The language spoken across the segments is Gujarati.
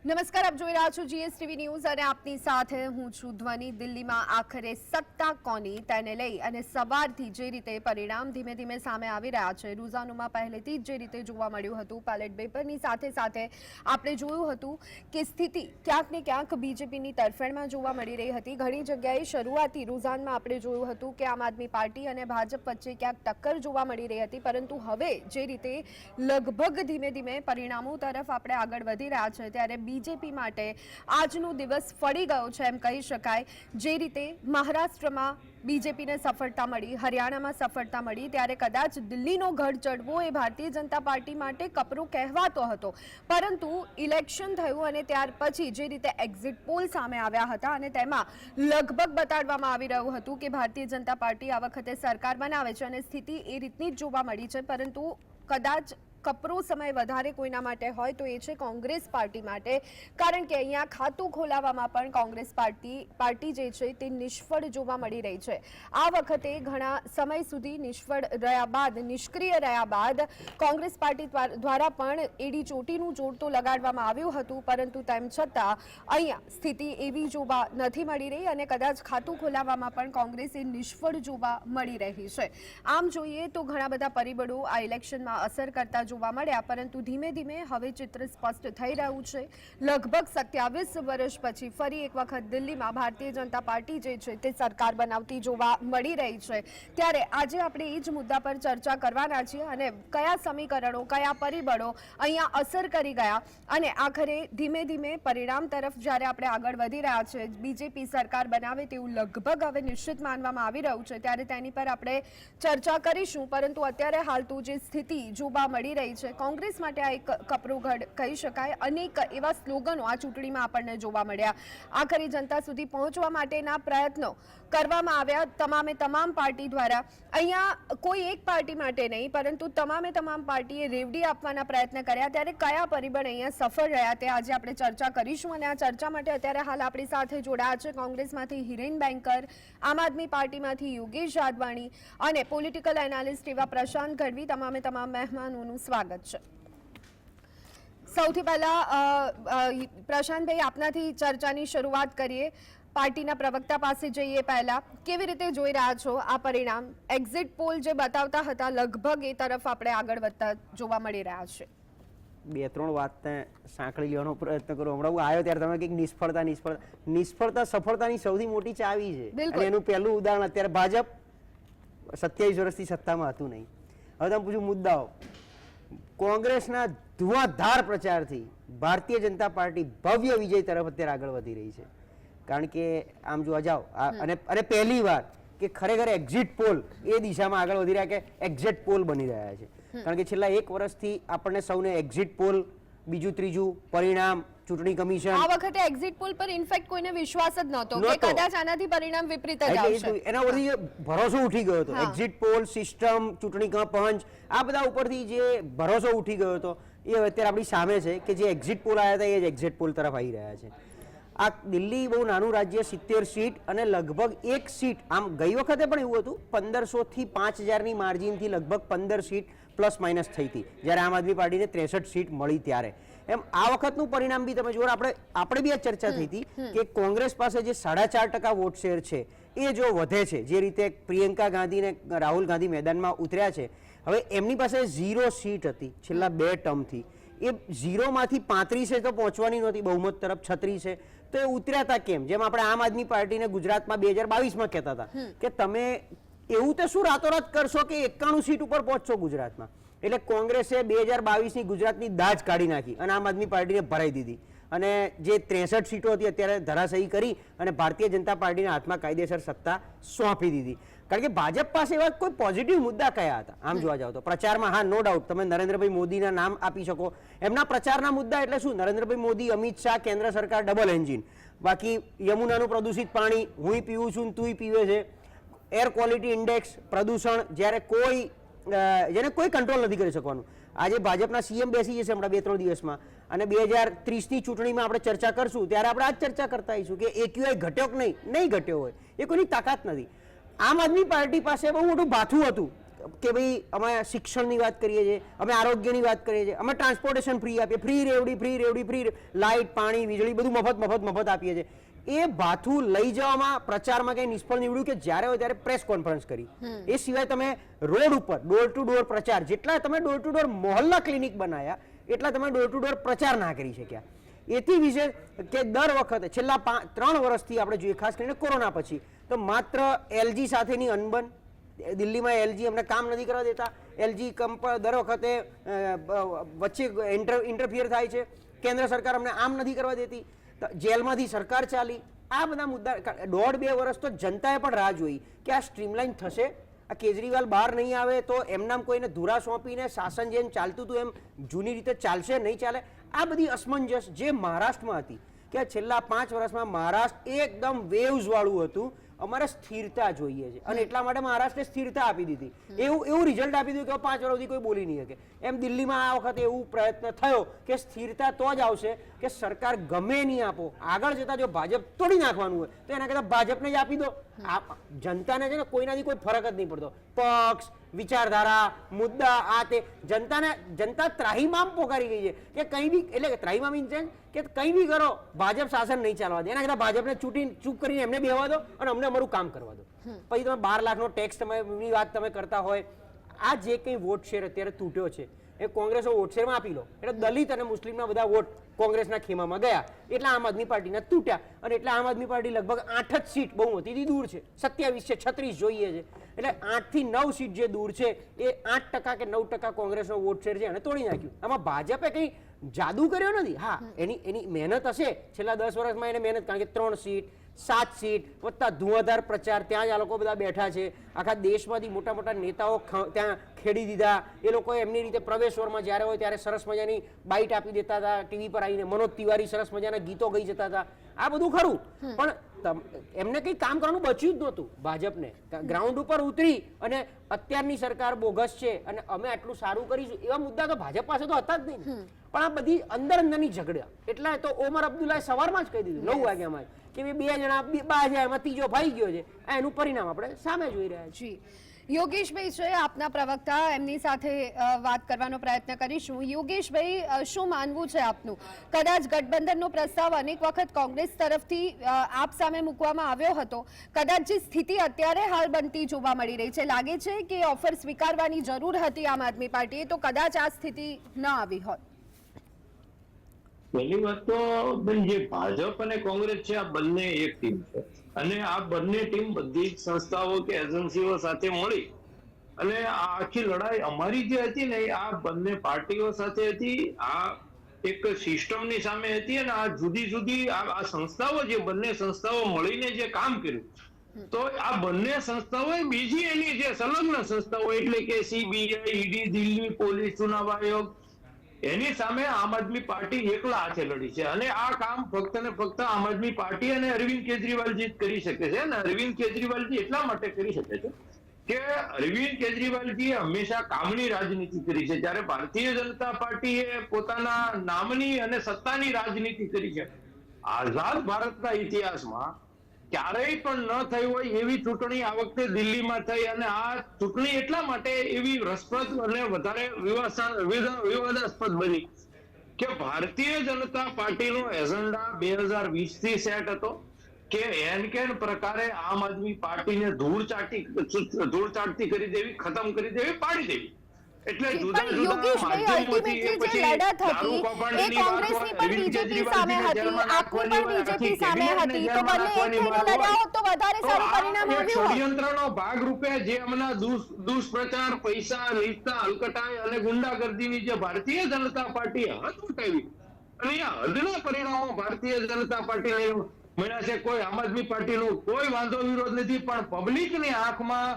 નમસ્કાર, આપ જોઈ રહ્યા છો જીએસટીવી ન્યૂઝ અને આપની સાથે હું છું ધ્વની। દિલ્હીમાં આખરે સત્તા કોની તેને લઈ અને સવારથી જે રીતે પરિણામ ધીમે ધીમે સામે આવી રહ્યા છે, રૂઝાનોમાં પહેલેથી જ જે રીતે જોવા મળ્યું હતું, બેલેટ પેપરની સાથે સાથે આપણે જોયું હતું કે સ્થિતિ ક્યાંક ને ક્યાંક બીજેપીની તરફેણમાં જોવા મળી રહી હતી। ઘણી જગ્યાએ શરૂઆતી રૂઝાનમાં આપણે જોયું હતું કે આમ આદમી પાર્ટી અને ભાજપ વચ્ચે ક્યાંક ટક્કર જોવા મળી રહી હતી, પરંતુ હવે જે રીતે લગભગ ધીમે ધીમે પરિણામો તરફ આપણે આગળ વધી રહ્યા છે, ત્યારે બીजेपी માટે આજનો દિવસ ફળી ગયો છે એમ કહી શકાય। જે રીતે મહારાષ્ટ્રમાં બીજેપીને સફળતા મળી, હરિયાણામાં સફળતા મળી, ત્યારે કદાચ દિલ્હીનો ગઢ ચડવો એ ભારતીય જનતા પાર્ટી માટે કપરો કહેવાતો હતો, પરંતુ ઇલેક્શન થયું અને ત્યાર પછી જે રીતે એક્ઝિટ પોલ સામે આવ્યા હતા અને તેમાં લગભગ બતાડવામાં આવી રહ્યું હતું કે ભારતીય જનતા પાર્ટી આ વખતે સરકાર બનાવે છે અને સ્થિતિ એ રીતની જ જોવા મળી છે, પરંતુ કદાચ કપરો સમય વધારે કોઈના માટે હોય તો એ છે કોંગ્રેસ પાર્ટી માટે, કારણ કે અહીંયા ખાતું ખોલાવવામાં પણ કોંગ્રેસ પાર્ટી જે છે તે નિષ્ફળ જોવા મળી રહી છે। આ વખતે ઘણા સમય સુધી નિષ્ફળ રહ્યા બાદ, નિષ્ક્રિય રહ્યા બાદ કોંગ્રેસ પાર્ટી દ્વારા પણ એડી ચોટીનું જોડ તો લગાડવામાં આવ્યું હતું, પરંતુ તેમ છતાં અહીંયા સ્થિતિ એવી જોવા નથી મળી રહી અને કદાચ ખાતું ખોલાવવામાં પણ કોંગ્રેસે નિષ્ફળ જોવા મળી રહી છે। આમ જોઈએ તો ઘણા બધા પરિબળો આ ઇલેક્શનમાં અસર કરતા જોવા મળ્યા, પરંતુ ધીમે ધીમે હવે ચિત્ર સ્પષ્ટ થઈ રહ્યું છે। લગભગ 27 વર્ષ પછી ફરી એક વખત દિલ્હીમાં ભારતીય જનતા પાર્ટી જે છે તે સરકાર બનાવતી જોવા મળી રહી છે, ત્યારે આજે આપણે એ જ મુદ્દા પર ચર્ચા કરવાના છીએ અને કયા સમીકરણો, કયા પરિબળો અહીંયા અસર કરી ગયા અને આખરે ધીમે ધીમે પરિણામ તરફ જ્યારે આપણે આગળ વધી રહ્યા છે, બીજેપી સરકાર બનાવે તેવું લગભગ હવે નિશ્ચિત માનવામાં આવી રહ્યું છે, ત્યારે તેની પર આપણે ચર્ચા કરીશું। પરંતુ અત્યારે હાલ તો જે સ્થિતિ જોવા મળી રહી છે, કોંગ્રેસ માટે આ એક કપરો ગઢ કહી શકાય। અનેક એવા સ્લોગનો આ ચૂંટણીમાં આપણને જોવા મળ્યા, આખરી જનતા સુધી પહોંચવા માટેના પ્રયત્નો કરવામાં આવ્યા તમામે તમામ પાર્ટી દ્વારા। અહીંયા કોઈ એક પાર્ટી માટે નહીં, પરંતુ તમામે તમામ પાર્ટીએ રેવડી આપવાના પ્રયત્ન કર્યા, ત્યારે કયા પરિબળ અહીંયા સફળ રહ્યા તે આજે આપણે ચર્ચા કરીશું અને આ ચર્ચા માટે અત્યારે હાલ આપણી સાથે જોડાયા છે કોંગ્રેસમાંથી હિરેન બેંકર, આમ આદમી પાર્ટીમાંથી યોગેશ જાદવાણી અને પોલિટિકલ એનાલિસ્ટ એવા પ્રશાંત ગઢવી। તમામે તમામ મહેમાનોનું સ્વાગત છે। સૌથી પહેલા પ્રશાંતભાઈ, આપનાથી ચર્ચાની શરૂઆત કરીએ। પાર્ટીના પ્રવક્તા પાસે જઈએ પહેલા, કેવી રીતે જોઈ રહ્યા છો આ પરિણામ? એક્ઝિટ પોલ જે બતાવતા હતા લગભગ એ તરફ આપણે આગળ વધતા જોવા મળી રહ્યા છે। બે ત્રણ વાતને સાંકળી લેવાનો પ્રયત્ન કરો। હમણાં હું આવ્યો ત્યારે તમે કંઈક નિષ્ફળતા સફળતાની સૌથી મોટી ચાવી છે અને એનું પહેલું ઉદાહરણ અત્યારે ભાજપ 27 વર્ષથી સત્તામાં હતું નહીં। હવે તમે પૂછ્યું મુદ્દાઓ, કોંગ્રેસના ધુઆધાર પ્રચારથી ભારતીય જનતા પાર્ટી ભવ્ય વિજય તરફ અત્યારે આગળ વધી રહી છે, કારણ કે આમ જોવા જાઓ અને પહેલી વાર કે ખરેખર એક્ઝિટ પોલ એ દિશામાં આગળ વધી રહ્યા કે એક્ઝિટ પોલ બની રહ્યા છે, કારણ કે છેલ્લા એક વર્ષથી આપણને સૌને એક્ઝિટ પોલ, બીજું ત્રીજું પરિણામ, ચૂંટણી કમિશન, આ વખતે એક્ઝિટ પોલ પર ઇનફેક્ટ કોઈને વિશ્વાસ જ નહોતો કે કદાચ આનાથી પરિણામ વિપરીત જ આવશે, એના ઉપરથી ભરોસો ઉઠી ગયો હતો। એક્ઝિટ પોલ સિસ્ટમ, ચૂંટણી પંચ, આ બધા ઉપરથી જે ભરોસો ઉઠી ગયો હતો એ અત્યારે આપણી સામે છે કે જે એક્ઝિટ પોલ આવ્યા હતા એ જ એક્ઝિટ પોલ તરફ આવી રહ્યા છે। આ દિલ્હી બહુ નાનું રાજ્ય, 70 સીટ અને લગભગ એક સીટ, આમ ગઈ વખતે પણ એવું હતું 1500 થી 5000ની માર્જિનથી લગભગ 15 સીટ પ્લસ માઇનસ થઈ હતી જ્યારે આમ આદમી પાર્ટીને 63 સીટ મળી ત્યારે। એમ આ વખતનું પરિણામ બી તમે જુઓ, આપણે બી આ ચર્ચા થઈ હતી કે કોંગ્રેસ પાસે જે 4.5% વોટ શેર છે એ જો વધે છે, જે રીતે પ્રિયંકા ગાંધી ને રાહુલ ગાંધી મેદાનમાં ઉતર્યા છે, હવે એમની પાસે 0 સીટ હતી છેલ્લા 2 ટર્મથી, એ 0માંથી 35 તો પહોંચવાની નહોતી, બહુમત તરફ 36 છે, તો એ ઉતર્યા હતા કેમ? જેમ આપણે આમ આદમી પાર્ટીને ગુજરાતમાં 2022માં કહેતા હતા કે તમે એવું તો શું રાતોરાત કરશો કે 91 સીટ ઉપર પહોંચશો ગુજરાતમાં, એટલે કોંગ્રેસે 2022ની ગુજરાતની દાજ કાઢી નાખી અને આમ આદમી પાર્ટીને ભરાઈ દીધી અને જે 63 સીટો હતી અત્યારે ધરાશયી કરી અને ભારતીય જનતા પાર્ટીના હાથમાં કાયદેસર સત્તા સોંપી દીધી। કારણ કે ભાજપ પાસે એવા કોઈ પોઝિટિવ મુદ્દા કયા હતા? આમ જોવા જાવ તો પ્રચારમાં હા, નો ડાઉટ તમે નરેન્દ્રભાઈ મોદીના નામ આપી શકો, એમના પ્રચારના મુદ્દા એટલે શું? નરેન્દ્રભાઈ મોદી, અમિત શાહ, કેન્દ્ર સરકાર, ડબલ એન્જિન, બાકી યમુનાનું પ્રદૂષિત પાણી હું પીવું છું તું પીવે છે, એર ક્વોલિટી ઇન્ડેક્સ, પ્રદૂષણ, જેને કોઈ કંટ્રોલ નથી કરી શકવાનું। આજે ભાજપના સીએમ બેસી જશે હમણાં 2-3 દિવસમાં અને 2030ની ચૂંટણીમાં આપણે ચર્ચા કરશું ત્યારે આપણે આ જ ચર્ચા કરતા આવીશું કે એક્યુઆઈ ઘટ્યો કે નહીં ઘટ્યો હોય, એ કોઈની તાકાત નથી। આમ આદમી પાર્ટી પાસે બહુ મોટું ભાથું હતું કે ભાઈ અમે શિક્ષણની વાત કરીએ છીએ, અમે આરોગ્યની વાત કરીએ છીએ, અમે ટ્રાન્સપોર્ટેશન ફ્રી આપીએ, ફ્રી રેવડી, ફ્રી લાઇટ, પાણી, વીજળી બધું મફત આપીએ છીએ. એ ભાથું લઈ જવામાં પ્રચારમાં કઈ નિષ્ફળ નીવડ્યું કે જ્યારે હોય ત્યારે પ્રેસ કોન્ફરન્સ કરી. એ સિવાય તમે રોડ ઉપર ડોર ટુ ડોર પ્રચાર, જેટલા તમે door to door Mohalla clinic બનાવ્યા એટલા તમે ડોર ટુ ડોર પ્રચાર ના કરી શક્યા. એથી વિશે કે દર વખતે છેલ્લા 3 વર્ષથી આપણે જોઈએ, ખાસ કરીને કોરોના પછી, તો માત્ર એલજી સાથેની અનબન. દિલ્હીમાં એલજી અમને કામ નથી કરવા દેતા, એલજી દર વખતે વચ્ચે ઇન્ટરફિયર થાય છે, કેન્દ્ર સરકાર અમને આમ નથી કરવા દેતી, જેલમાંથી સરકાર ચાલી. આ બધા મુદ્દા 1.5-2 વર્ષ તો જનતાએ પણ રાહ જોઈ કે આ સ્ટ્રીમલાઇન થશે, આ કેજરીવાલ બહાર નહીં આવે તો એમનામ કોઈને ધુરા સોંપીને શાસન જેમ ચાલતું હતું એમ જૂની રીતે ચાલશે, નહીં ચાલે. આ બધી અસમંજસ જે મહારાષ્ટ્રમાં હતી કે છેલ્લા 5 વર્ષમાં મહારાષ્ટ્ર એકદમ વેવ્સ વાળું હતું, અમારે સ્થિરતા જોઈએ છે અને એટલા માટે મહારાષ્ટ્રે સ્થિરતા આપી દીધી. એવું રિઝલ્ટ આપી દીધું કે 5 વર્ષ સુધી કોઈ બોલી નહીં શકે. એમ દિલ્હીમાં આ વખતે એવું પ્રયત્ન થયો કે સ્થિરતા તો જ આવશે કે સરકાર ગમે નહીં આપો, આગળ જતા જો ભાજપ તોડી નાખવાનું હોય તો એના કરતા ભાજપને જ આપી દો. જનતાને છે ને કોઈનાથી કોઈ ફરક જ નહીં પડતો, પક્ષ, વિચારધારા, મુદ્દા, આ તે. જનતા ત્રાહિમામ પોકારી ગઈ છે કે કંઈ બી, એટલે ત્રાહિમામ ઇન સેન્સ કે કંઈ બી કરો ભાજપ શાસન નહીં ચાલવા દે, એના કરતા ભાજપને ચૂપ કરીને એમને બેહવા દો અને અમને અમારું કામ કરવા દો. પછી તમે 12 લાખનો ટેક્સ ની વાત તમે કરતા હોય, આ જે કંઈ વોટ શેર અત્યારે તૂટ્યો છે એ કોંગ્રેસો વોટ શેરમાં આપી લો એટલે દલિત અને મુસ્લિમના બધા વોટ કોંગ્રેસના ખેમામાં ગયા, એટલે આમ આદમી પાર્ટીના તૂટ્યા અને એટલે આમ આદમી પાર્ટી લગભગ 8 જ સીટ બહુમતીથી દૂર છે. 27 છે, 36 જોઈએ છે, એટલે 8 થી 9 સીટ જે દૂર છે એ 8% કે 9% કોંગ્રેસનો વોટ શેર છે એને તોડી નાખ્યું. આમાં ભાજપે કંઈ જાદુ કર્યો નથી. હા, એની મહેનત હશે છેલ્લા 10 વર્ષમાં એને મહેનત, કારણ કે 3 સીટ 7 સીટ વત્તા ધુઆધાર પ્રચાર, ત્યાં જ આ લોકો બધા બેઠા છે, આખા દેશમાંથી મોટા મોટા નેતાઓ ત્યાં ખેડી દીધા. એ લોકોએ એમની રીતે પ્રવેશવરમાં જ્યારે હોય ત્યારે સરસ મજાની બાઇટ આપી દેતા હતા, ટીવી પર આવીને મનોજ તિવારી સરસ મજાના ગીતો ગઈ જતા હતા. આ બધું ખરું, પણ એમને કંઈ કામ કરવાનું બચ્યું જ નહોતું ભાજપને. ગ્રાઉન્ડ ઉપર ઉતરી અને અત્યારની સરકાર બોગસ છે અને અમે આટલું સારું કરીશું એવા મુદ્દા તો ભાજપ પાસે તો હતા જ નહીં. પણ આ બધી અંદરની ઝઘડા, એટલે તો ઓમર અબ્દુલ્લાએ સવારમાં જ કહી દીધું 9 વાગ્યામાં કે 2 જણા બા જાય એમાં ત્રીજો ભાઈ ગયો છે. એનું પરિણામ આપણે સામે જોઈ રહ્યા છીએ. યોગેશભાઈ છે આપના પ્રવક્તા, એમની સાથે વાત કરવાનો પ્રયત્ન કરીશું. યોગેશભાઈ, શું માનવું છે આપનું? કદાચ ગઠબંધનનો પ્રસ્તાવ અનેક વખત કોંગ્રેસ તરફથી આપ સામે મૂકવામાં આવ્યો હતો, કદાચ જે સ્થિતિ અત્યારે હાલ બનતી જોવા મળી રહી છે, લાગે છે કે ઓફર સ્વીકારવાની જરૂર હતી આમ આદમી પાર્ટીએ, તો કદાચ આ સ્થિતિ ન આવી હોત? પહેલી વાત તો બેન, જે ભાજપ અને કોંગ્રેસ છે આ બંને એક ટીમ છે અને આ બંને ટીમ બધી જ સંસ્થાઓ કે એજન્સીઓ સાથે મળી અને આ આખી લડાઈ અમારી જે હતી ને આ બંને પાર્ટીઓ સાથે હતી. આ એક સિસ્ટમની સામે હતી અને આ જુદી જુદી આ સંસ્થાઓ, જે બંને સંસ્થાઓ મળીને જે કામ કર્યું, તો આ બંને સંસ્થાઓએ બીજી એની જે સંલગ્ન સંસ્થાઓ એટલે કે સીબીઆઈ, ઈડી, દિલ્હી પોલીસ, ચુનાવ આયોગ, એની સામે આમ આદમી પાર્ટી એકલા હાથે લડી છે અને આ કામ ફક્ત ને ફક્ત આમ આદમી પાર્ટી અને અરવિંદ કેજરીવાલજી જ કરી શકે છે. અને અરવિંદ કેજરીવાલજી એટલા માટે કરી શકે છે કે અરવિંદ કેજરીવાલજીએ હંમેશા કામની રાજનીતિ કરી છે, જ્યારે ભારતીય જનતા પાર્ટીએ પોતાના નામની અને સત્તાની રાજનીતિ કરી છે. આઝાદ ભારતના ઇતિહાસમાં ક્યારેય પણ ન થઈ હોય એવી ચૂંટણી આ વખતે દિલ્હીમાં થઈ અને આ ચૂંટણી એટલા માટે એવી રસપ્રદ અને વધારે વિવાદાસ્પદ બની કે ભારતીય જનતા પાર્ટીનો એજન્ડા 2020 થી સેટ હતો કે એન કેન પ્રકારે આમ આદમી પાર્ટીને ધૂળ ચાટતી કરી દેવી, ખતમ કરી દેવી, પાડી દેવી. એટલે જુદા જુદા માધ્યમોથી પછી દારૂ કૌભાંડની કોંગ્રેસની પણ બીજેપી સામે હતી, આપની પણ બીજેપી સામે હતી, તો બંને એક થઈને લડ્યા હોત તો વધારે સારું પરિણામ આવ્યું હોત. ષડયંત્રનો ભાગ રૂપે જે હમણાં દુષ્પ્રચાર, પૈસા, લીધતા, હલકટાઈ અને ગુંડાગર્દીની જે ભારતીય જનતા પાર્ટીએ હદ ઉઠાવી અને આ હદના પરિણામો ભારતીય જનતા પાર્ટીને મળ્યા છે. કોઈ આમ આદમી પાર્ટીનો કોઈ વાંધો વિરોધ નથી, પણ પબ્લિકની આંખમાં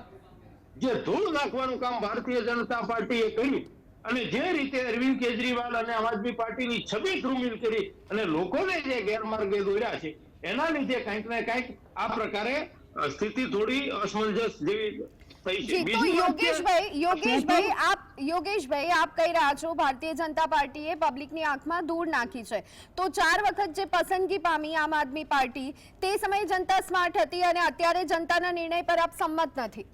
જે ધૂળ નાખવાનું કામ ભારતીય જનતા પાર્ટીએ કર્યું અને જે રીતે અરવિંદ કેજરીવાલ અને આમ આદમી પાર્ટીની છબી ધ્રુમિલ કરી અને લોકોને જે ગેરમાર્ગે દોર્યા છે, એના લીધે કંઈક ને કંઈક આ પ્રકારે સ્થિતિ થોડી અસમંજસ જેવી થઈ છે. યોગેશભાઈ, આપ કહી રહ્યા છો ભારતીય જનતા પાર્ટીએ પબ્લિકની આંખમાં ધૂળ નાખી છે, તો 4 વખત જે પસંદગી પામી આમ આદમી પાર્ટી, તે સમયે જનતા સ્માર્ટ હતી અને અત્યારે જનતાના નિર્ણય પર આપ સંમત નથી?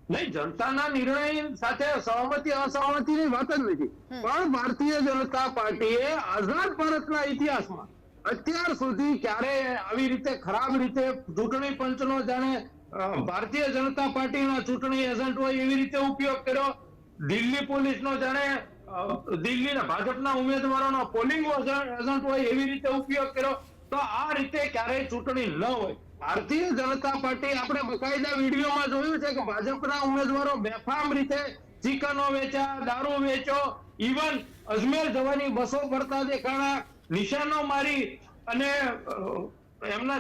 નહીં, જનતાના નિર્ણય સાથે સહમતિ અસહમતિની વાત જ નથી, પણ ભારતીય જનતા પાર્ટીએ આઝાદ ભારતના ઇતિહાસમાં અત્યાર સુધી ક્યારે આવી રીતે ખરાબ રીતે ચૂંટણી પંચનો જાણે ભારતીય જનતા પાર્ટીના ચૂંટણી એજન્ટ હોય એવી રીતે ઉપયોગ કર્યો, દિલ્હી પોલીસનો જાણે દિલ્હીના ભાજપના ઉમેદવારોનો પોલિંગ એજન્ટ હોય એવી રીતે ઉપયોગ કર્યો. તો આ રીતે ક્યારેય ચૂંટણી ન હોય. ભારતીય જનતા પાર્ટી આપણે બકાયદા વિડીયોમાં જોયું છે કે ભાજપના ઉમેદવારો બેફામ રીતે ચિકનો વેચ્યા, દારૂ વેચ્યો, ઇવન અજમેર જવાની બસો ભરતા દેખાણા, નિશાનો મારી અને એમણે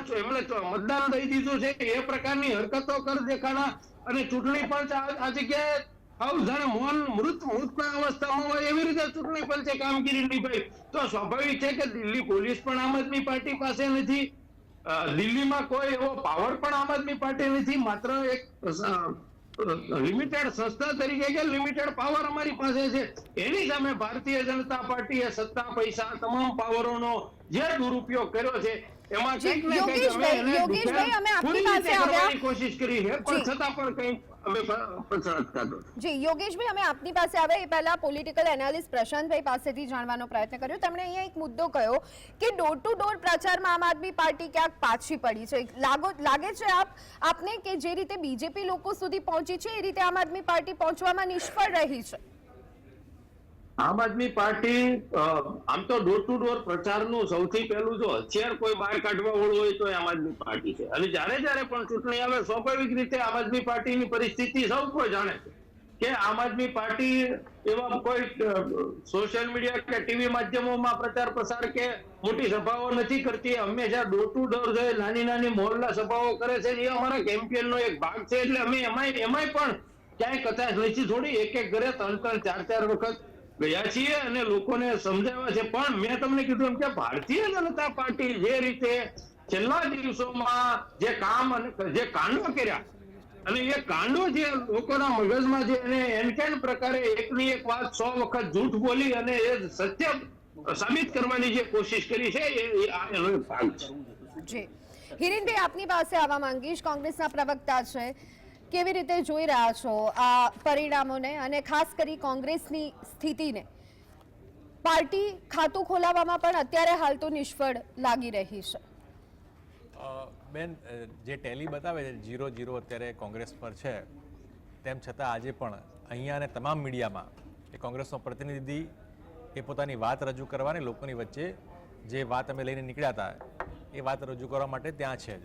મતદાન દઈ દીધું છે એ પ્રકારની હરકતો કર દેખાણા. અને ચૂંટણી પંચ આ જગ્યાએ જાણે મૌન મૃતના અવસ્થામાં હોય એવી રીતે ચૂંટણી પંચે કામગીરી નિભાવી. તો સ્વાભાવિક છે કે દિલ્હી પોલીસ પણ આમ આદમી પાર્ટી પાસે નથી, દિલ્હીમાં કોઈ એવો પાવર પણ આમ આદમી પાર્ટી નથી, માત્ર એક લિમિટેડ સંસ્થા તરીકે કે લિમિટેડ પાવર અમારી પાસે છે. એની સામે ભારતીય જનતા પાર્ટીએ સત્તા, પૈસા, તમામ પાવરોનો જે દુરુપયોગ કર્યો છે એમાં કંઈક ને કંઈક યોગેશભાઈ, અમે આપની પાસે આવ્યા, કોશિશ કરી છે, પણ છતાં પણ કંઈક યોગેશભાઈ, અમે આપની પાસે આવ્યા એ પહેલા પોલિટિકલ એનાલિસ્ટ પ્રશાંતભાઈ પાસેથી જાણવાનો પ્રયત્ન કર્યો. તેમણે અહીંયા એક મુદ્દો કહ્યો કે ડોર ટુ ડોર પ્રચારમાં આમ આદમી પાર્ટી ક્યાંક પાછી પડી છે. લાગે છે આપને કે જે રીતે બીજેપી લોકો સુધી પહોંચી છે એ રીતે આમ આદમી પાર્ટી પહોંચવામાં નિષ્ફળ રહી છે? આમ આદમી પાર્ટી આમ તો ડોર ટુ ડોર પ્રચારનું સૌથી પહેલું જો હથિયાર કોઈ બહાર કાઢવા વાળું હોય તો આમ આદમી પાર્ટી છે. અને જ્યારે પણ ચૂંટણી આવે સ્વાભાવિક રીતે આમ આદમી પાર્ટીની પરિસ્થિતિ સૌ કોઈ જાણે છે કે આમ આદમી પાર્ટી એવા કોઈ સોશિયલ મીડિયા કે ટીવી માધ્યમોમાં પ્રચાર પ્રસાર કે મોટી સભાઓ નથી કરતી. હંમેશા ડોર ટુ ડોર જે નાની મોહલ્લા સભાઓ કરે છે એ અમારા કેમ્પેનનો એક ભાગ છે. એટલે અમે એમાંય પણ ક્યાંય કચાશ નથી થોડી, એક ઘરે 3-4 વખત ગયા છીએ અને લોકોને સમજાવ્યા છે. પણ મેં તમને કીધું એમ કે ભારતીય જનતા પાર્ટી જે રીતે છેલ્લા દિવસોમાં જે કામ અને જે કાંડો કર્યા અને એ કાંડો જે લોકોના મગજમાં જે એને એનકેન પ્રકારે એકની એક વાત 100 વખત જૂઠ બોલી અને એ સત્ય સાબિત કરવાની જે કોશિશ કરી છે એ એનો એક ભાગ છે. જી હિરેનભાઈ, આપની પાસે આવવા માંગીશ. કોંગ્રેસના પ્રવક્તા છે, કેવી રીતે જોઈ રહ્યા છો આ પરિણામોને અને ખાસ કરી કોંગ્રેસની સ્થિતિને? પાર્ટી ખાતું ખોલાવવામાં પણ અત્યારે હાલ તો નિષ્ફળ લાગી રહી છે. બેન, જે ટેલી બતાવે છે 0-0 અત્યારે કોંગ્રેસ પર છે, તેમ છતાં આજે પણ અહીંયા અને તમામ મીડિયામાં એ કોંગ્રેસનો પ્રતિનિધિ એ પોતાની વાત રજૂ કરવાની, લોકોની વચ્ચે જે વાત અમે લઈને નીકળ્યા હતા એ વાત રજૂ કરવા માટે ત્યાં છે જ.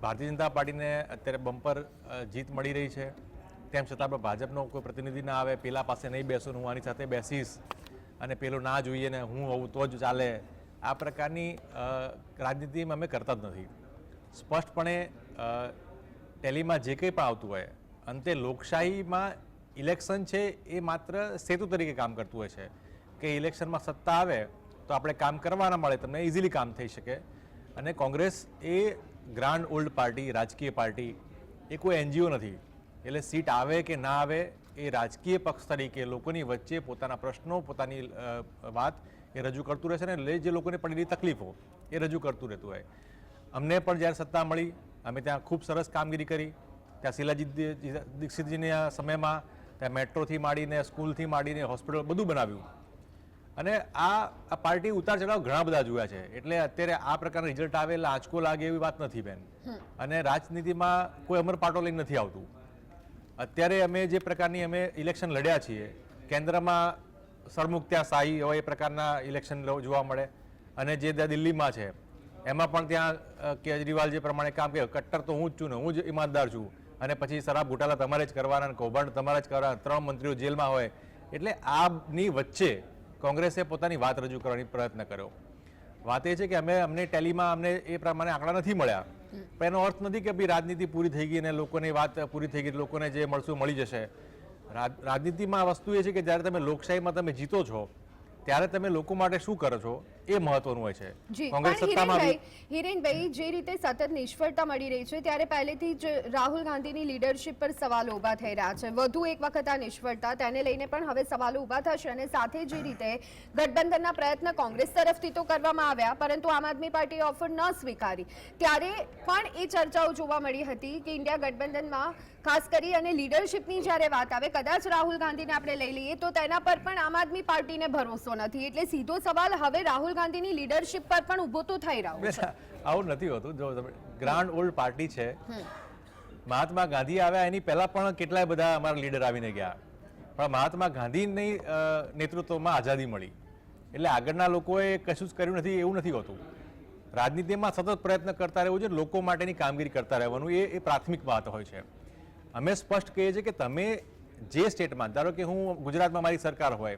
ભારતીય જનતા પાર્ટીને અત્યારે બમ્પર જીત મળી રહી છે, તેમ છતાં પણ ભાજપનો કોઈ પ્રતિનિધિ ના આવે, પેલા પાસે નહીં બેસું, હું આની સાથે બેસીશ અને પેલું ના જોઈએ ને હું હોઉં તો જ ચાલે, આ પ્રકારની રાજનીતિમાં અમે કરતા જ નથી. સ્પષ્ટપણે ટેલીમાં જે કંઈ પણ આવતું હોય, અંતે લોકશાહીમાં ઇલેક્શન છે એ માત્ર સેતુ તરીકે કામ કરતું હોય છે કે ઇલેક્શનમાં સત્તા આવે તો આપણે કામ કરવાના મળે, તમને ઇઝીલી કામ થઈ શકે. અને કોંગ્રેસ એ ગ્રાન્ડ ઓલ્ડ પાર્ટી, રાજકીય પાર્ટી, એ કોઈ એનજીઓ નથી. એટલે સીટ આવે કે ના આવે એ રાજકીય પક્ષ તરીકે લોકોની વચ્ચે પોતાના પ્રશ્નો, પોતાની વાત એ રજૂ કરતું રહેશે ને જે લોકોને પડેલી તકલીફો એ રજૂ કરતું રહેતું હોય. અમને પણ જ્યારે સત્તા મળી અમે ત્યાં ખૂબ સરસ કામગીરી કરી. ત્યાં શીલાજીત દીક્ષિતજીના સમયમાં ત્યાં મેટ્રોથી માંડીને, સ્કૂલથી માંડીને, હોસ્પિટલ બધું બનાવ્યું. અને આ પાર્ટી ઉતાર ચઢાવ ઘણા બધા જોયા છે. એટલે અત્યારે આ પ્રકારના રિઝલ્ટ આવે એટલે આંચકો લાગે એવી વાત નથી બેન. અને રાજનીતિમાં કોઈ અમર પાટો લઈને નથી આવતું. અત્યારે અમે જે પ્રકારની અમે ઇલેક્શન લડ્યા છીએ, કેન્દ્રમાં સરમુખત્યા શાહી હોય એ પ્રકારના ઇલેક્શન જોવા મળે. અને જે દિલ્હીમાં છે એમાં પણ ત્યાં કેજરીવાલ જે પ્રમાણે કામ કર્યું, કટ્ટર તો હું જ છું ને હું જ ઈમાનદાર છું, અને પછી શરાબ ઘોટાલા તમારે જ કરવાના, કૌભાંડ તમારે જ કરવાના, 3 મંત્રીઓ જેલમાં હોય. એટલે આની વચ્ચે કોંગ્રેસે પોતાની વાત રજૂ કરવાની પ્રયત્ન કર્યો. વાત એ છે કે અમને ટેલીમાં અમને એ પ્રમાણે આંકડા નથી મળ્યા, પણ એનો અર્થ નથી કે ભાઈ રાજનીતિ પૂરી થઈ ગઈ અને લોકોની વાત પૂરી થઈ ગઈ, લોકોને જે મળશું મળી જશે. રાજનીતિમાં વસ્તુ એ છે કે જ્યારે તમે લોકશાહીમાં તમે જીતો છો ત્યારે તમે લોકો માટે શું કરો છો એ મહત્વનું હોય છે. કોંગ્રેસ સત્તામાં હિરેનભાઈ, જે રીતે સતત નિષ્ફળતા મળી રહી છે ત્યારે પહેલેથી જ રાહુલ ગાંધીની લીડરશિપ પર સવાલો ઊભા થઈ રહ્યા છે. વધુ એક વખત આ નિષ્ફળતા, તેને લઈને પણ હવે સવાલો ઊભા થશે. અને સાથે જે રીતે ગઠબંધનના પ્રયત્ન કોંગ્રેસ તરફથી તો કરવામાં આવ્યા, પરંતુ આમ આદમી પાર્ટીએ ઓફર ન સ્વીકારી, ત્યારે પણ એ ચર્ચાઓ જોવા મળી હતી કે ઇન્ડિયા ગઠબંધનમાં ખાસ કરી અને લીડરશિપની જ્યારે વાત આવે, કદાચ રાહુલ ગાંધીને આપણે લઈ લઈએ તો તેના પર પણ આમ આદમી પાર્ટીને ભરોસો નથી, એટલે સીધો સવાલ હવે રાહુલ ગાંધીની લીડરશિપ પર પણ ઊભો તો થઈ રહ્યો છે. આવું નથી હોતું. જો તમે ગ્રાન્ડ ઓલ્ડ પાર્ટી છે, મહાત્મા ગાંધી આવ્યા એની પહેલા પણ કેટલાય બધા અમારા લીડર આવીને ગયા, પણ મહાત્મા ગાંધીની નેતૃત્વમાં આઝાદી મળી, એટલે આગળના લોકોએ કશું જ કર્યું નથી એવું નથી હોતું. રાજનીતિમાં સતત પ્રયત્ન કરતા રહેવું છે, લોકો માટેની કામગીરી કરતા રહેવાનું, એ પ્રાથમિક વાત હોય છે. અમે સ્પષ્ટ કહીએ છીએ કે તમે જે સ્ટેટમાં, ધારો કે હું ગુજરાતમાં મારી સરકાર હોય,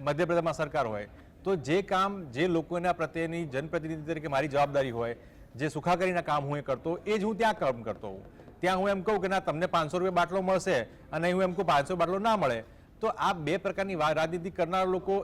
મધ્યપ્રદેશમાં સરકાર હોય, તો જે કામ જે લોકોના પ્રત્યેની જનપ્રતિનિધિ તરીકે મારી જવાબદારી હોય, જે સુખાકારીના કામ હું એ કરતો, એ જ હું ત્યાં કામ કરતો હોઉં. ત્યાં હું એમ કહું કે ના તમને 500 રૂપિયા બાટલો મળશે અને હું એમ કહું 500 બાટલો ના મળે, તો આ બે પ્રકારની રાજનીતિ કરનારા લોકો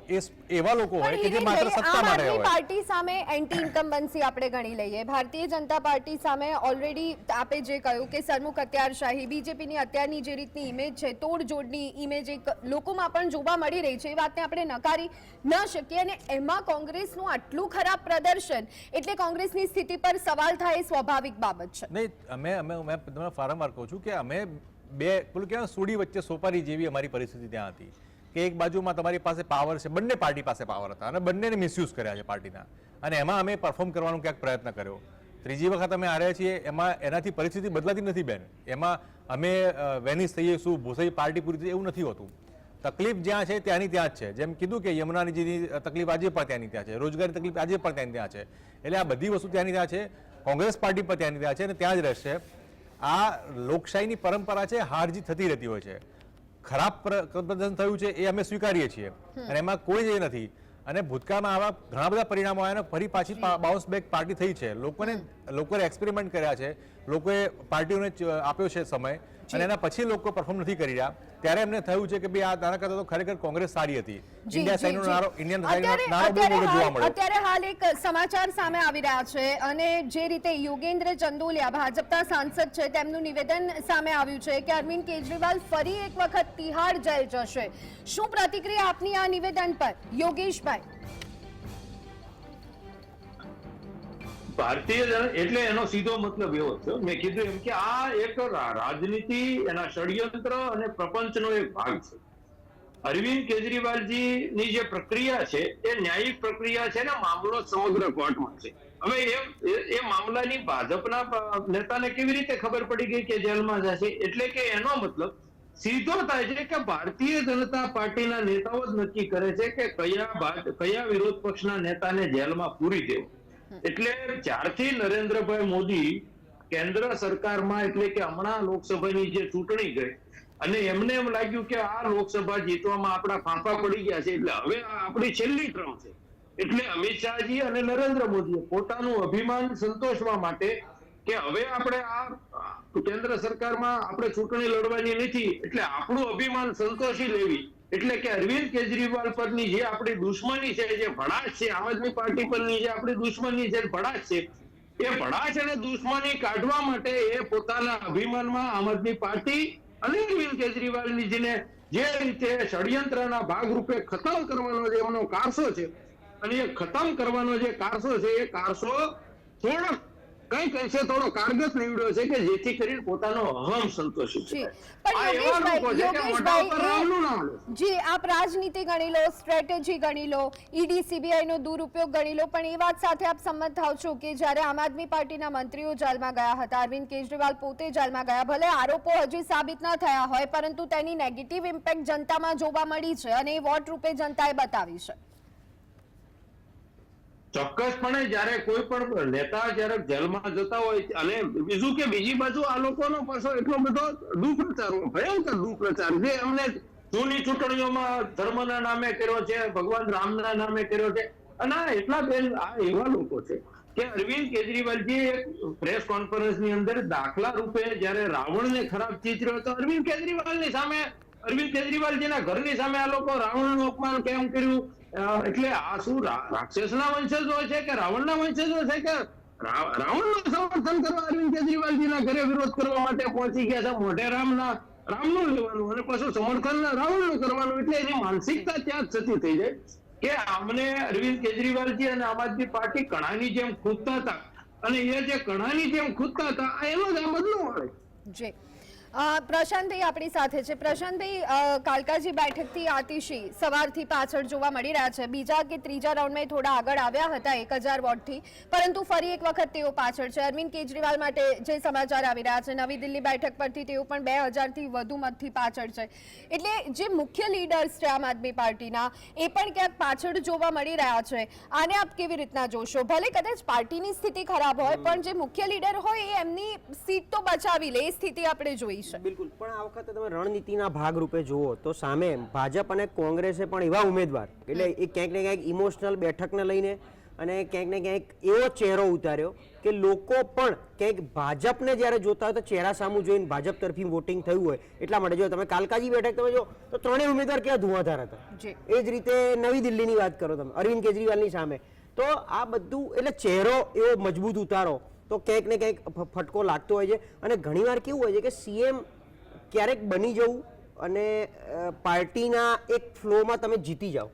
એવા લોકો હોય કે જે માત્ર સત્તા માટે હોય. પાર્ટી સામે એન્ટી ઇન્કમ્બન્સી આપણે ગણી લઈએ, ભારતીય જનતા પાર્ટી સામે ઓલરેડી આપે જે કહ્યું કે સરમુખ અત્યારશાહી, બીજેપીની અત્યારની જે રીતની ઇમેજ છે, તોડજોડની ઇમેજ એક લોકોમાં પણ જોવા મળી રહી છે, એ વાતને આપણે નકારી ન શકીએ. અને એમાં કોંગ્રેસનું આટલું ખરાબ પ્રદર્શન એટલે કોંગ્રેસની સ્થિતિ પર સવાલ થાય એ સ્વાભાવિક બાબત છે. નહીં, અમે તમને વારંવાર કહું છું કે અમે બે પેલું કહેવાય સોડી વચ્ચે સોપારી જેવી અમારી પરિસ્થિતિ ત્યાં હતી કે એક બાજુમાં તમારી પાસે પાવર છે, બંને પાર્ટી પાસે પાવર હતા અને બંનેને મિસયુઝ કર્યા છે પાર્ટીના, અને એમાં અમે પરફોર્મ કરવાનો ક્યાંક પ્રયત્ન કર્યો. ત્રીજી વખત અમે હાર્યા છીએ, એમાં એનાથી પરિસ્થિતિ બદલાતી નથી બેન. એમાં અમે વેનિસ થઈએ શું ભૂસાઈ પાર્ટી પૂરી થઈ એવું નથી હોતું. તકલીફ જ્યાં છે ત્યાંની ત્યાં જ છે. જેમ કીધું કે યમુનાજીની તકલીફ આજે પણ ત્યાંની ત્યાં છે, રોજગારી તકલીફ આજે પણ ત્યાંની ત્યાં છે, એટલે આ બધી વસ્તુ ત્યાંની ત્યાં છે. કોંગ્રેસ પાર્ટી પણ ત્યાંની ત્યાં છે અને ત્યાં જ રહેશે. આ લોકશાહીની પરંપરા છે, હાર જીત થતી રહેતી હોય છે. ખરાબ પ્રદર્શન થયું છે એ અમે સ્વીકારીએ છીએ અને એમાં કોઈ જ નથી. અને ભૂતકાળમાં આવા ઘણા બધા પરિણામો આવ્યા, ફરી પાછી બાઉન્સ બેક પાર્ટી થઈ છે. લોકોએ એક્સપેરિમેન્ટ કર્યા છે, લોકોએ પાર્ટીઓને આપ્યો છે સમય, અને એના પછી લોકો પરફોર્મ નથી કરી રહ્યા. ત્યારે એમને થયું છે કે ભાઈ આ નાના કરતા તો ખરેખર કોંગ્રેસ સારી હતી. ઇન્ડિયન સાઈડનો નારો બહુ મોટો જોવા મળ્યો. અત્યારે હાલ એક સમાચાર સામે આવી રહ્યા છે અને જે રીતે યોગેન્દ્ર ચંદોલિયા ભાજપના સાંસદ છે, તેમનું નિવેદન સામે આવ્યું છે કે અરવિંદ કેજરીવાલ ફરી એક વખત તિહાડ જેલ જશે. શું પ્રતિક્રિયા આપની આ નિવેદન પર, યોગેશભાઈ? ભારતીય એટલે એનો સીધો મતલબ એવો થયો, મેં કીધું એમ કે આ એક રાજનીતિ, એના ષડયંત્ર અને પ્રપંચનો એક ભાગ છે. અરવિંદ કેજરીવાલજીની જે પ્રક્રિયા છે એ ન્યાયિક પ્રક્રિયા છે ને મામલો સમગ્ર કોર્ટમાં છે. હવે એ મામલાની ભાજપના નેતાને કેવી રીતે ખબર પડી ગઈ કે જેલમાં જશે? એટલે કે એનો મતલબ સીધો થાય છે કે ભારતીય જનતા પાર્ટીના નેતાઓ જ નક્કી કરે છે કે કયા વિરોધ પક્ષના નેતાને જેલમાં પૂરી દેવો. એટલે જ્યારથી નરેન્દ્રભાઈ મોદી કેન્દ્ર સરકારમાં, એટલે કે હમણાં લોકસભાની જે ચૂંટણી ગઈ અને એમને એમ લાગ્યું કે આ લોકસભા જીતવામાં આપણા ફાંફા પડી ગયા છે, એટલે હવે આપણી છેલ્લી ટર્મ છે, એટલે અમિત શાહજી અને નરેન્દ્ર મોદીએ પોતાનું અભિમાન સંતોષવા માટે કે હવે આપણે આ કેન્દ્ર સરકારમાં આપણે ચૂંટણી લડવાની નથી, એટલે આપણું અભિમાન સંતોષી લેવી, એટલે કે અરવિંદ કેજરીવાલ પરની જે આપણી દુશ્મની છે, જે ભડાશ છે, આમ આદમી પાર્ટી પરની જે આપણી દુશ્મની છે, ભડાશ છે, એ ભડાશ અને દુશ્મની કાઢવા માટે એ પોતાના અભિમાનમાં આમ આદમી પાર્ટી અને અરવિંદ કેજરીવાલની જે રીતે ષડયંત્રના ભાગરૂપે ખતમ કરવાનો જે એમનો કારસો છે, અને એ ખતમ કરવાનો જે કારસો છે, એ કારસો થોડો કારગત નીવડ્યો છે કે જેથી કરીને પોતાનો અહમ સંતોષી શકાય. જી, આપ રાજનીતિ ગણી લો, સ્ટ્રેટેજી ગણી લો, ઈડી સીબીઆઈ નો દુરુપયોગ ગણી લો, પણ એ વાત સાથે આપ સંમત થાવ છો કે જ્યારે આમ આદમી પાર્ટીના મંત્રીઓ જેલમાં ગયા હતા, અરવિંદ કેજરીવાલ પોતે જેલમાં ગયા, ભલે આરોપો હજી સાબિત ન થયા હોય, પરંતુ તેની નેગેટિવ ઇમ્પેક્ટ જનતામાં જોવા મળી છે અને એ વોટ રૂપે જનતાએ બતાવી છે. ચોક્કસપણે જયારે કોઈ પણ નેતા જયારે જેલમાં જતા હોય, અને બીજું કે બીજી બાજુ આ લોકોનો પાછો એટલો બધો દુઃપ્રચાર, ભયંકર દુઃપ્રચાર જે એમને જૂની ચૂંટણીઓમાં ધર્મના નામે કર્યો છે, ભગવાન રામના નામે કર્યો છે, અને એટલા બેન આ એવા લોકો છે કે અરવિંદ કેજરીવાલજી એક પ્રેસ કોન્ફરન્સની અંદર દાખલા રૂપે જયારે રાવણને ખરાબ ચીતર્યો હતો, અરવિંદ કેજરીવાલની સામે, અરવિંદ કેજરીવાલજીના ઘરની સામે આ લોકો રાવણનું અપમાન કેમ કર્યું? એટલે આ શું રાક્ષસના વંશજો છે કે રાવણના વંશજો છે કે રાવણનું સમર્થન કરવા અરવિંદ કેજરીવાલજીના ઘરે વિરોધ કરવા માટે પહોંચી ગયા છે? મોઢે રામનું લેવાનું અને પાછું સમર્થન રાવણનું કરવાનું, એટલે એની માનસિકતા ત્યાં જ થતી થઈ જાય કે આમને અરવિંદ કેજરીવાલજી અને આમ આદમી પાર્ટી કણાની જેમ ખૂંદતા હતા, અને એ જે કણાની જેમ ખૂંદતા હતા એનો જ આ બદલો મળે. જી, પ્રશાંતભાઈ આપણી સાથે છે. પ્રશાંતભાઈ, કાલકાજી બેઠકથી આતિશી સવારથી પાછળ જોવા મળી રહ્યા છે. બીજા કે ત્રીજા રાઉન્ડમાં થોડા આગળ આવ્યા હતા 1000 વોટથી, પરંતુ ફરી એક વખત તેઓ પાછળ છે. અરવિંદ કેજરીવાલ માટે જે સમાચાર આવી રહ્યા છે, નવી દિલ્હી બેઠક પરથી તેઓ પણ 2000થી વધુ મતથી પાછળ છે. એટલે જે મુખ્ય લીડર્સ છે આમ આદમી પાર્ટીના, એ પણ ક્યાંક પાછળ જોવા મળી રહ્યા છે. આને આપ કેવી રીતના જોશો? ભલે કદાચ પાર્ટીની સ્થિતિ ખરાબ હોય, પણ જે મુખ્ય લીડર હોય એ એમની સીટ તો બચાવી લે, એ સ્થિતિ આપણે જોઈ. બિલકુલ, પણ આ વખતે તમે રણનીતિના ભાગરૂપે જુઓ તો સામે ભાજપ અને કોંગ્રેસે પણ એવા ઉમેદવાર, એટલે એ ક્યાંક ને ક્યાંક ઇમોશનલ બેઠકને લઈને અને ક્યાંક ને ક્યાંક એવો ચહેરો ઉતાર્યો કે લોકો પણ ક્યાંક ભાજપને જ્યારે જોતા હોય તો ચહેરા સામું જોઈને ભાજપ તરફી વોટિંગ થયું હોય એટલા માટે. જો તમે કાલકાજી બેઠક તમે જો તો ત્રણેય ઉમેદવાર કેવા ધુઆધાર હતા. એ જ રીતે નવી દિલ્હીની વાત કરો તમે, અરવિંદ કેજરીવાલની સામે, તો આ બધું એટલે ચહેરો એવો મજબૂત ઉતારો તો ક્યાંક ને ક્યાંક ફટકો લાગતો હોય છે. અને ઘણીવાર કેવું હોય છે કે સીએમ ક્યારેક બની જવું અને પાર્ટીના એક ફ્લોમાં તમે જીતી જાઓ,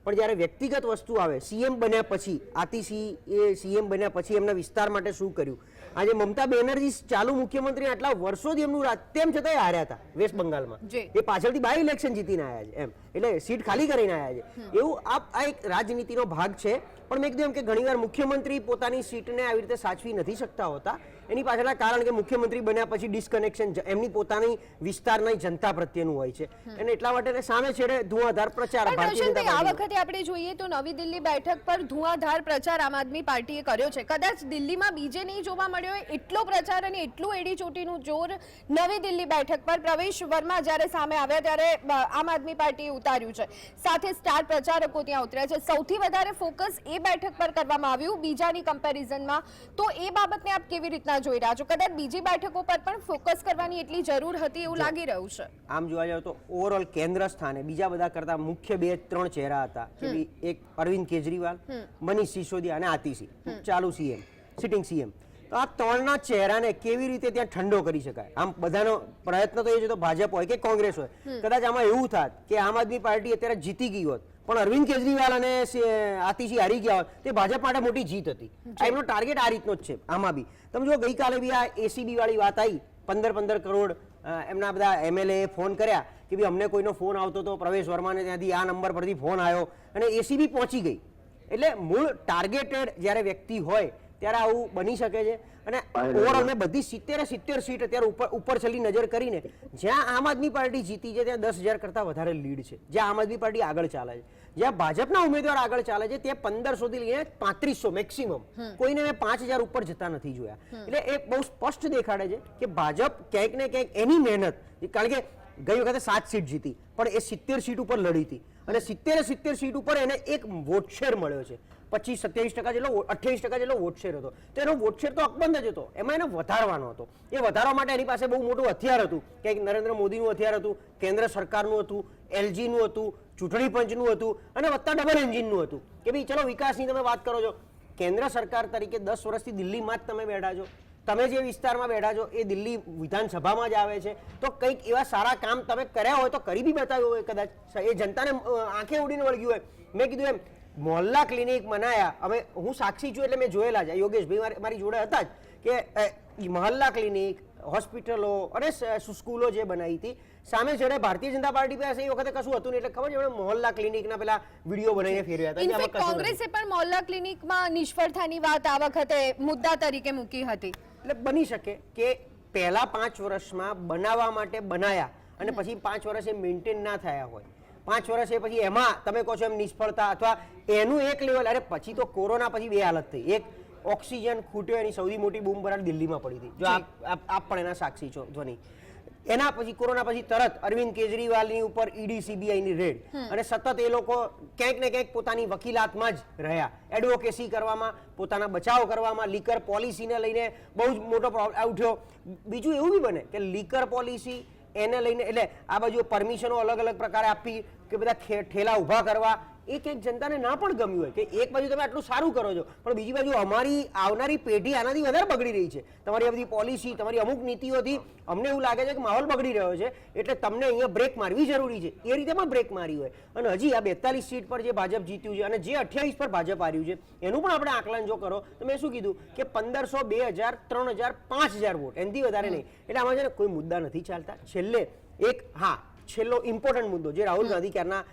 પણ જ્યારે વ્યક્તિગત વસ્તુ આવે, સીએમ બન્યા પછી આતિશી એ સીએમ બન્યા પછી એમના વિસ્તાર માટે શું કર્યું. આજે મમતા બેનર્જી ચાલુ મુખ્યમંત્રી આટલા વર્ષોથી એમનું રાજ, તેમ છતાંય હાર્યા હતા વેસ્ટ બંગાળમાં. એ પાછળથી બાય ઇલેક્શન જીતીને આવ્યા છે એમ, એટલે સીટ ખાલી કરીને આવ્યા છે. એવું આ એક રાજનીતિનો ભાગ છે. પણ મેં કીધું એમ કે ઘણીવાર મુખ્યમંત્રી પોતાની સીટને આવી રીતે સાચવી નથી શકતા હોતા. એની પાછળના કારણ કે મુખ્યમંત્રી બન્યા પછી ડિસ્કનેક્શન એમની પોતાની વિસ્તારની જનતા પ્રત્યેનું હોય છે, અને એટલા માટે સામે છેડે ધુઆધાર પ્રચાર. આ વખતે આપણે જોઈએ તો નવી દિલ્હી બેઠક પર ધુઆધાર પ્રચાર આમ આદમી પાર્ટીએ કર્યો છે. કદાચ દિલ્હીમાં બીજે નહીં જોવા મળ્યો હોય એટલો પ્રચાર અને એટલું એડીચોટીનું જોર નવી દિલ્હી બેઠક પર પ્રવેશ વર્મા જ્યારે સામે આવ્યા ત્યારે આમ આદમી પાર્ટીએ ઉતાર્યું છે. સાથે સ્ટાર પ્રચારકો ત્યાં ઉતર્યા છે. સૌથી વધારે ફોકસ એ બેઠક પર કરવામાં આવ્યું બીજાની કમ્પેરિઝનમાં. તો એ બાબતને આપ કેવી રીતના જોઈ રહ્યા છો? કદાચ બીજી બેઠકો પર પણ ફોકસ કરવાની એટલી જરૂર હતી એવું લાગી રહ્યું છે. આમ જોવા જાવ તો ઓવરઓલ કેન્દ્ર સ્થાને બીજા બધા કરતા મુખ્ય 2-3 ચહેરા હતા. એક અરવિંદ કેજરીવાલ, મનીષ સિસોદિયા અને આતિશી, ચાલુ સીએમ, સિટિંગ સીએમ. તો આ ત્રણના ચહેરાને કેવી રીતે ત્યાં ઠંડો કરી શકાય? આમ બધાનો પ્રયત્ન તો એ છે, તો ભાજપ હોય કે કોંગ્રેસ હોય, કદાચ આમાં એવું થાત કે આમ આદમી પાર્ટી અત્યારે જીતી ગઈ હોત પણ અરવિંદ કેજરીવાલ અને આતિશી હારી ગયા હોત, તે ભાજપ માટે મોટી જીત હતી. એમનો ટાર્ગેટ આ રીતનો જ છે. આમાં બી તમે જો ગઈકાલે બી આ એસીબી વાળી વાત આવી, 15 કરોડ એમના બધા એમએલએ ફોન કર્યા કે ભાઈ અમને કોઈનો ફોન આવતો હતો, પ્રવેશ વર્માને ત્યાંથી આ નંબર પરથી ફોન આવ્યો અને એસીબી પહોંચી ગઈ. એટલે મૂળ ટાર્ગેટેડ જ્યારે વ્યક્તિ હોય ત્યારે આવું બની શકે છે. અને ઓવરઓલ મેં બધી 70 સીટ અત્યારે ઉપર છેલ્લી નજર કરીને જ્યાં આમ આદમી પાર્ટી જીતી છે ત્યાં 10,000 કરતા વધારે લીડ છે. જ્યાં આમ આદમી પાર્ટી આગળ ચાલે છે, જ્યાં ભાજપના ઉમેદવાર આગળ ચાલે છે, ત્યાં 1500 થી લઈને 3500 મેક્સિમમ, કોઈને મેં 5000 ઉપર જતા નથી જોયા. એટલે એ બહુ સ્પષ્ટ દેખાડે છે કે ભાજપ ક્યાંક ને ક્યાંક એની મહેનત, કારણ કે ગઈ વખતે 7 સીટ જીતી પણ એ 70 સીટ ઉપર લડી હતી અને 70 સીટ ઉપર એને એક વોટ શેર મળ્યો છે. 25-27% જેટલો 28% જેટલો વોટ શેર હતો. તો એનો વોટ શેર તો અકબંધ જ હતો, એમાં એને વધારવાનો હતો. એ વધારવા માટે એની પાસે બહુ મોટું હથિયાર હતું, ક્યાંક નરેન્દ્ર મોદીનું હથિયાર હતું, કેન્દ્ર સરકારનું હતું, એલજીનું હતું, ચૂંટણી પંચનું હતું અને વત્તા ડબલ એન્જિનનું હતું કે ભાઈ ચલો વિકાસની તમે વાત કરો છો. કેન્દ્ર સરકાર તરીકે 10 વર્ષથી દિલ્હીમાં જ તમે બેઠા છો, તમે જે વિસ્તારમાં બેઠા છો એ દિલ્હી વિધાનસભામાં જ આવે છે, તો કંઈક એવા સારા કામ તમે કર્યા હોય તો કરી બી બતાવ્યું હોય, કદાચ એ જનતાને આંખે ઉડીને વળગ્યું હોય. મેં કીધું એમ મોહલ્લા ક્લિનિક બનાયા, અમે હું સાક્ષી છું એટલે મેં જોયેલા છે, યોગેશભાઈ મારી જોડે હતા જ, કે મહોલ્લા ક્લિનિક, હોસ્પિટલો અને સ્કૂલો જે બનાવી હતી સામે છેડે ભારતીય જનતા પાર્ટી પાસે એ વખતે કશું હતું નહીં, એટલે ખબર છે મોહલ્લા ક્લિનિકના પેલા વિડીયો બનાવીને ફેરવ્યા હતા. ઇનફેક્ટ કોંગ્રેસે પણ મોહલ્લા ક્લિનિકમાં નિષ્ફળતાની વાત આ વખતે મુદ્દા તરીકે મૂકી હતી. એટલે બની શકે કે પહેલા 5 વર્ષમાં બનાવવા માટે બનાયા અને પછી 5 વર્ષ એ મેન્ટેન ના થયા હોય, 5 વર્ષ એ પછી એમાં તમે કહો છો એમ નિષ્ફળતા અથવા એનું એક લેવલ. અરે પછી તો કોરોના પછી 2 હાલત થઈ, એક ઓક્સિજન ખૂટ્યો, એની સૌથી મોટી બૂમ બરાબર દિલ્હીમાં પડી હતી, જો આપ પણ એના સાક્ષી છો ધ્વનિ. એના પછી કોરોના પછી તરત અરવિંદ કેજરીવાલની ઉપર ઈડી સીબીઆઈની રેડ અને સતત એ લોકો ક્યાંક ને ક્યાંક પોતાની વકીલાતમાં જ રહ્યા, એડવોકેસી કરવામાં, પોતાના બચાવ કરવામાં. લીકર પોલિસીને લઈને બહુ જ મોટો પ્રોબ્લેમ ઉઠ્યો. બીજું એવું બી બને કે લીકર પોલિસી એને લઈને એટલે આ બાજુ પરમિશનો અલગ અલગ પ્રકારે આપી કે બધા ઠેલા ઊભા કરવા, એ ક્યાંક જનતાને ના પણ ગમ્યું હોય કે એક બાજુ તમે આટલું સારું કરો છો પણ બીજી બાજુ અમારી આવનારી પેઢી આનાથી વધારે બગડી રહી છે, તમારી આ બધી પોલિસી, તમારી અમુક નીતિઓથી અમને એવું લાગે છે કે માહોલ બગડી રહ્યો છે, એટલે તમને અહીંયા બ્રેક મારવી જરૂરી છે. એ રીતે પણ બ્રેક મારી હોય. અને હજી આ 42 સીટ પર જે ભાજપ જીત્યું છે અને જે 28 પર ભાજપ હાર્યું છે એનું પણ આપણે આકલન જો કરો તો મેં શું કીધું કે 1500, 2000, 3000, 5000 વોટ, એનાથી વધારે નહીં. એટલે આમાં છે ને કોઈ મુદ્દા નથી ચાલતા. છેલ્લે એક છેલ્લો ઇમ્પોર્ટન્ટ મુદ્દો જે રાહુલ ગાંધી ક્યારના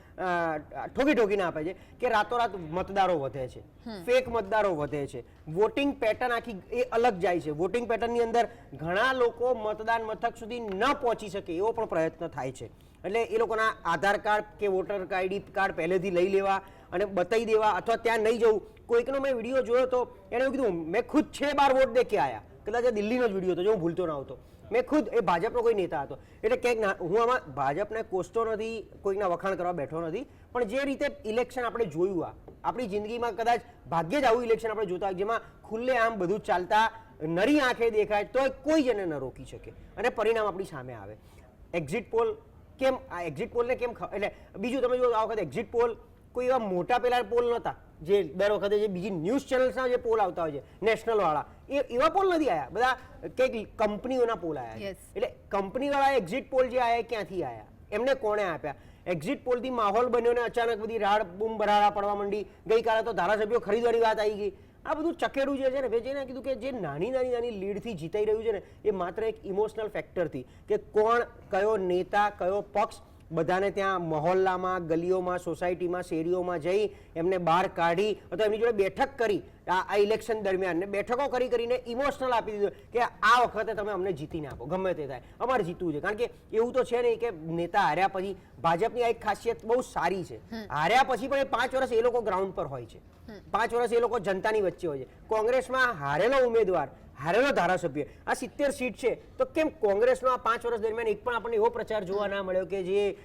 ઠોકીને આપે છે કે રાતોરાત મતદારો વધે છે, ફેક મતદારો વધે છે, વોટિંગ પેટર્ન આખી એ અલગ જાય છે. વોટિંગ પેટર્નની અંદર ઘણા લોકો મતદાન મથક સુધી ન પહોંચી શકે એવો પણ પ્રયત્ન થાય છે. એટલે એ લોકોના આધાર કાર્ડ કે વોટર આઈડી કાર્ડ પહેલેથી લઈ લેવા અને બતાવી દેવા અથવા ત્યાં નહીં જવું. કોઈકનો મેં વિડીયો જોયો તો એણે એવું કીધું મેં ખુદ 6 બાર વોટ દે કે આયા, કદાચ દિલ્હીનો જ વિડીયો હતો જો હું ભૂલતો ના આવતો. મેં ખુદ, એ ભાજપનો કોઈ નેતા હતો. એટલે ક્યાંક હું આમાં ભાજપને કોસતો નથી, કોઈકના વખાણ કરવા બેઠો નથી, પણ જે રીતે ઇલેક્શન આપણે જોયું આપણી જિંદગીમાં કદાચ ભાગ્યે જ આવું ઇલેક્શન આપણે જોતા હોય જેમાં ખુલ્લે આમ બધું ચાલતા નરી આંખે દેખાય તો કોઈ જ એને ન રોકી શકે અને પરિણામ આપણી સામે આવે. એક્ઝિટ પોલ કેમ, આ એક્ઝિટ પોલને કેમ, એટલે બીજું તમે જો આ વખતે એક્ઝિટ પોલ કોઈ એવા મોટા પેલા પોલ નહોતા જે દર વખતે જે બીજી ન્યૂઝ ચેનલ્સના જે પોલ આવતા હોય છે નેશનલ વાળા, એવા પોલ નથી આવ્યા, બધા કંઈક કંપનીઓના પોલ આવ્યા. એટલે કંપની વાળા એક્ઝિટ પોલ જે આવ્યા ક્યાંથી આવ્યા, એમને કોણે આપ્યા? એક્ઝિટ પોલથી માહોલ બન્યો ને અચાનક બધી રાડ બૂમ ભરાડા પડવા માંડી. ગઈકાલે તો ધારાસભ્યો ખરીદવાની વાત આવી ગઈ. આ બધું ચકેડું જે છે ને, જેને કીધું કે જે નાની લીડથી જીતાઈ રહ્યું છે ને એ માત્ર એક ઇમોશનલ ફેક્ટરથી કે કોણ, કયો નેતા, કયો પક્ષ બધાને ત્યાં મહોલ્લામાં, ગલીઓમાં, સોસાયટીમાં, શેરીઓમાં જઈ એમને બહાર કાઢી અથવા એમની જોડે બેઠક કરી આ ઇલેક્શન દરમિયાન ને બેઠકો કરીને ઇમોશનલ આપી દીધું કે આ વખતે તમે અમને જીતીને આપો, ગમે તે થાય અમારે જીતવું છે. કારણ કે એવું તો છે નહીં કે નેતા હાર્યા પછી, ભાજપની આ એક ખાસિયત બહુ સારી છે, હાર્યા પછી પણ એ 5 વર્ષ એ લોકો ગ્રાઉન્ડ પર હોય છે, 5 વર્ષ એ લોકો જનતાની વચ્ચે હોય છે. કોંગ્રેસમાં હારેલો ઉમેદવાર, હારેલો ધારાસભ્ય, આ 70 સીટ છે તો કેમ કોંગ્રેસનો આ 5 વર્ષ દરમિયાન એક પણ આપણને એવો પ્રચાર જોવા ના મળ્યો કે જે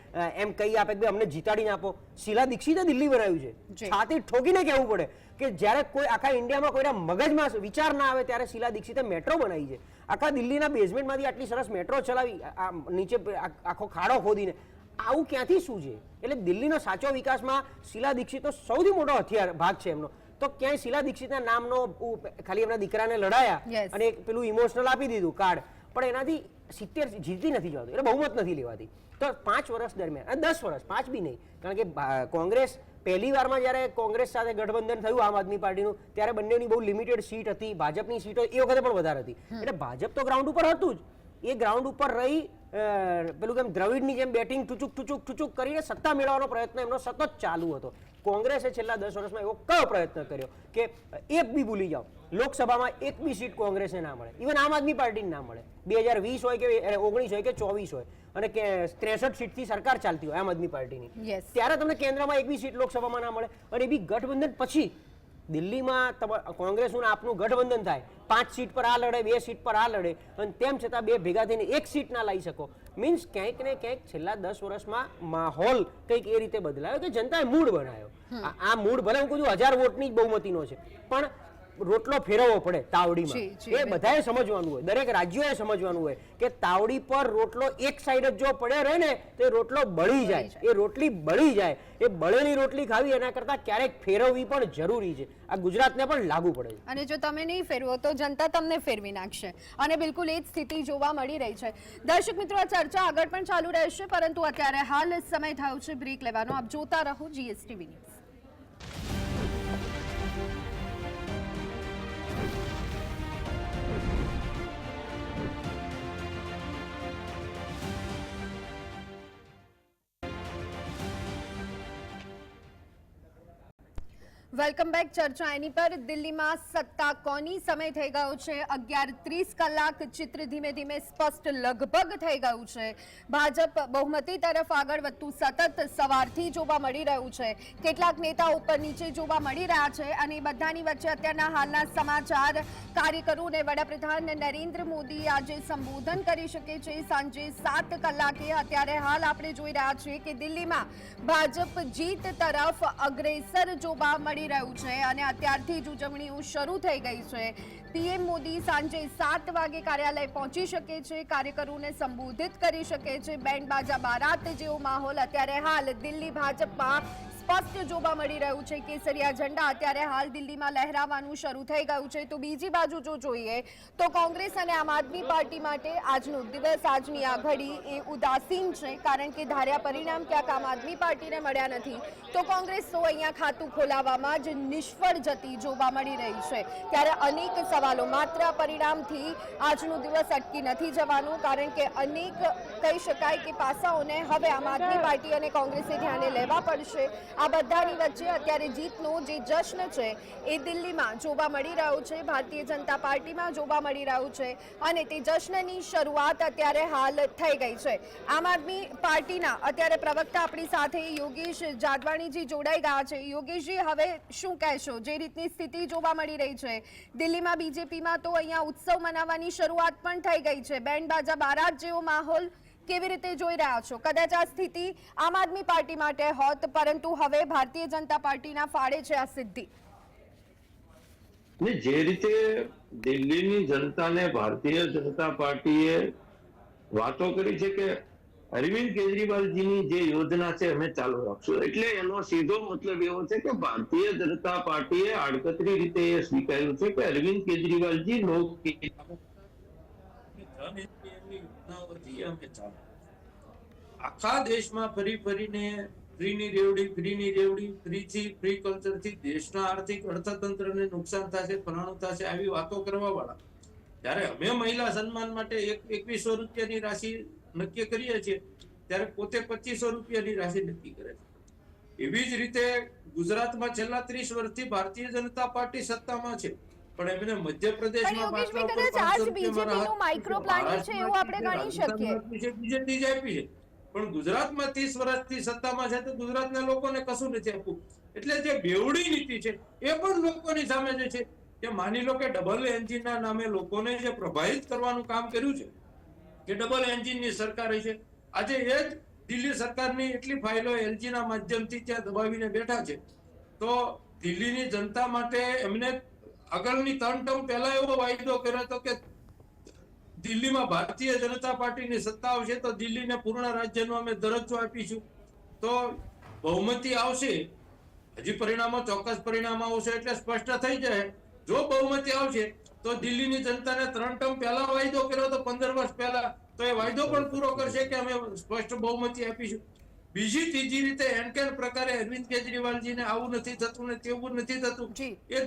એમ કહી આપે કે અમને જીતાડીને આપો? શીલા દીક્ષિતે દિલ્હી બનાવ્યું છે, છાતી ઠોકીને કહેવું પડે કે જ્યારે કોઈ આખા ઇન્ડિયામાં કોઈના મગજમાં વિચાર ના આવે ત્યારે શીલા દીક્ષિતે મેટ્રો બનાવી છે. આખા દિલ્હીના બેઝમેન્ટમાંથી આટલી સરસ મેટ્રો ચલાવી, નીચે આખો ખાડો ખોદીને. આવું ક્યાંથી શું છે? એટલે દિલ્હીનો સાચો વિકાસમાં શીલા દીક્ષિતનો સૌથી મોટો હથિયાર ભાગ છે એમનો. તો ક્યાંય શીલા દીક્ષિતના નામનો ખાલી એમના દીકરાને લડાયા અને પેલું ઇમોશનલ આપી દીધું કાર્ડ, પણ એનાથી 70 જીતી નથી જવાતું, એટલે બહુમત નથી લેવાતી. તો 5 વર્ષ દરમિયાન, 10 વર્ષ, 5 બી નહીં, કારણ કે કોંગ્રેસ પહેલી વારમાં જ્યારે કોંગ્રેસ સાથે ગઠબંધન થયું આમ આદમી પાર્ટીનું, ત્યારે બંનેની બહુ લિમિટેડ સીટ હતી, ભાજપની સીટો એ વખતે પણ વધારે હતી. એટલે ભાજપ તો ગ્રાઉન્ડ ઉપર હતું જ, એ ગ્રાઉન્ડ ઉપર રહી પેલું કેમ દ્રવિડની જેમ બેટિંગ ટુચુક કરીને સત્તા મેળવવાનો પ્રયત્ન એમનો સતત ચાલુ હતો. કોંગ્રેસે છેલ્લા 10 વર્ષમાં એવો કયો પ્રયત્ન કર્યો કે એક બી ભૂલી જાઓ, લોકસભામાં એક બી સીટ કોંગ્રેસને ના મળે, ઇવન આમ આદમી પાર્ટીને ના મળે. 2020 હોય કે 19 હોય કે 24 હોય અને કે 63 સીટથી સરકાર ચાલતી હોય આમ આદમી પાર્ટીની, ત્યારે તમને કેન્દ્રમાં એક બી સીટ લોકસભામાં ના મળે. અને એ બી ગઠબંધન પછી દિલ્હીમાં કોંગ્રેસનું આપનું ગઠબંધન થાય, 5 સીટ પર આ લડે, 2 સીટ પર આ લડે, અને તેમ છતાં બે ભેગા થઈને એક સીટ ના લઈ શકો. મીન્સ ક્યાંક ને ક્યાંક છેલ્લા 10 વર્ષમાં માહોલ કંઈક એ રીતે બદલાયો કે જનતાએ મૂડ બનાવ્યો. આ મૂડ ભલે હું કહું છું 1000 વોટની જ બહુમતીનો છે, પણ રોટલો ફેરવવો પડે તાવડીમાં, એ બધાએ સમજવાનું હોય, દરેક રાજ્યોએ સમજવાનું હોય કે તાવડી પર રોટલો એક સાઈડ જ જો પડ્યો રહે ને તો એ રોટલો બળી જાય, એ રોટલી બળી જાય. એ બળેલી રોટલી ખાવી એના કરતા ક્યારેક ફેરવવી પણ જરૂરી છે. આ ગુજરાતને પણ લાગુ પડે છે. અને જો તમે નહીં ફેરવો તો જનતા તમને ફેરવી નાખશે, અને બિલકુલ એ જ સ્થિતિ જોવા મળી રહી છે. દર્શક મિત્રો, આ ચર્ચા આગળ પણ ચાલુ રહેશે, પરંતુ અત્યારે હાલ સમય થયો છે બ્રેક લેવાનો. આપ જોતા રહો GSTV ન્યૂઝ. Welcome back. ચર્ચા એની પર દિલ્હીમાં સત્તા કોની? સમય થઈ ગયો છે 11:30 કલાક. ચિત્ર ધીમે ધીમે સ્પષ્ટ લગભગ થઈ ગયું છે. ભાજપ બહુમતી તરફ આગળ વધતું સતત સવારથી જોવા મળી રહ્યું છે. કેટલાક નેતા ઉપર નીચે જોવા મળી રહ્યા છે, અને બધાની વચ્ચે અત્યારના હાલના સમાચાર. કાર્યકરોને વડાપ્રધાન નરેન્દ્ર મોદી આજે સંબોધન કરી શકે છે સાંજે 7 કલાકે. અત્યારે હાલ આપણે જોઈ રહ્યા છીએ કે દિલ્હીમાં ભાજપ જીત તરફ અગ્રેસર જોવા મળી રહ્યું છે, અને અત્યારથી જ ઉજવણીઓ શરૂ થઈ ગઈ છે. પીએમ મોદી સાંજે 7 વાગે કાર્યાલય પહોંચી શકે છે, કાર્યકરોને સંબોધિત કરી શકે છે. બેન્ડ બાજા બારાત જેવો માહોલ અત્યારે હાલ દિલ્હી ભાજપમાં સ્પષ્ટ જોવા મળી રહ્યું છે. કેસરિયા ઝંડા અત્યારે હાલ દિલ્હીમાં લહેરાવાનું શરૂ થઈ ગયું છે. તો બીજી બાજુ જો જોઈએ તો કોંગ્રેસ અને આમ આદમી પાર્ટી માટે આજનો દિવસ, આજની આ ઘડી એ ઉદાસીન છે. કારણ કે ધાર્યા પરિણામ ક્યાંક આમ આદમી પાર્ટીને મળ્યા નથી તો કોંગ્રેસ તો અહીંયા ખાતું ખોલાવવામાં જ નિષ્ફળ જતી જોવા મળી રહી છે. ત્યારે અનેક સવાલો, માત્ર પરિણામથી આજનો દિવસ અટકી નથી જવાનું. કારણ કે અનેક કહી શકાય કે પાસાઓને હવે આમ આદમી પાર્ટી અને કોંગ્રેસે ધ્યાને લેવા પડશે. આ બધાની વચ્ચે અત્યારે જીતનો જે જશ્ન છે એ દિલ્હીમાં જોવા મળી રહ્યો છે, ભારતીય જનતા પાર્ટીમાં જોવા મળી રહ્યું છે અને તે જશ્નની શરૂઆત અત્યારે હાલ થઈ ગઈ છે. આમ આદમી પાર્ટીના અત્યારે પ્રવક્તા આપણી સાથે યોગેશ જાદવાણીજી જોડાઈ ગયા છે. યોગેશજી, હવે શું કહેશો? જે રીતની સ્થિતિ જોવા મળી રહી છે દિલ્હીમાં, બીજેપીમાં તો અહીંયા ઉત્સવ મનાવવાની શરૂઆત પણ થઈ ગઈ છે, બેન્ડ બાજા બારાત જેવો માહોલ કેવી રીતે જોઈ રહ્યા છો? કદાચ આ સ્થિતિ આમ આદમી પાર્ટી માટે હોત, પરંતુ હવે ભારતીય જનતા પાર્ટીના ફાળે છે આ સિદ્ધિ. ને જે રીતે દિલ્હીની જનતાને ભારતીય જનતા પાર્ટીએ વાતો કરી છે કે અરવિંદ કેજરીવાલજીની જે યોજના છે અમે ચાલુ રાખશું, એટલે એનો સીધો મતલબ એવો છે કે ભારતીય જનતા પાર્ટીએ આડકતરી રીતે એ સ્વીકાર્યું છે કે અરવિંદ કેજરીવાલજી આખા દેશમાં ફરી ફરીને ફ્રીની રેવડી, ફ્રી કલ્ચરથી દેશના આર્થિક અર્થતંત્રને નુકસાન થશે, ફલાણું થશે, આવી વાતો કરવા વાળા જ્યારે અમે મહિલા સન્માન માટે 2100 રૂપિયાની રાશિ નક્કી કરીએ છીએ ત્યારે પોતે 2500 રૂપિયાની રાશિ નક્કી કરે છે. એવી જ રીતે ગુજરાતમાં છેલ્લા 30 વર્ષથી ભારતીય જનતા પાર્ટી સત્તામાં છે, પણ એમને મધ્યપ્રદેશમાં બીજેપી આપી છે, પણ ગુજરાતમાં 30 વર્ષથી સત્તામાં છે તો ગુજરાતના લોકોને કશું નથી આપવું. એટલે જે બેવડી નીતિ છે એ પણ લોકોની સામે જે છે કે માની લો કે ડબલ એન્જિનના નામે લોકોને જે પ્રભાવિત કરવાનું કામ કર્યું છે કે ડબલ એન્જિનની સરકાર છે, આજે એ જ દિલ્હી સરકારની એટલી ફાઇલો એલજીના માધ્યમથી ત્યાં દબાવીને બેઠા છે. તો દિલ્હીની જનતા માટે એમને આગળની 3 ટર્મ પહેલા એવો વાયદો કર્યો હતો કે દિલ્હીમાં ભારતીય જનતા પાર્ટીની સત્તા આવશે તો દિલ્હીને પૂર્ણ રાજ્યનો અમે દરજ્જો આપીશું. તો બહુમતી આવશે, હજી પરિણામો ચોક્કસ પરિણામ આવશે એટલે સ્પષ્ટ થઈ જાય. જો બહુમતી આવશે તો દિલ્હીની જનતાને 3 ટર્મ પહેલા વાયદો કર્યો તો 15 વર્ષ પહેલા, તો એ વાયદો પણ પૂરો કરશે કે અમે સ્પષ્ટ બહુમતી આપીશું. બીજી ત્રીજી રીતે એનકેન પ્રકારે અરવિંદ કેજરીવાલજીને આવું નથી થતું ને તેવું નથી થતું. એ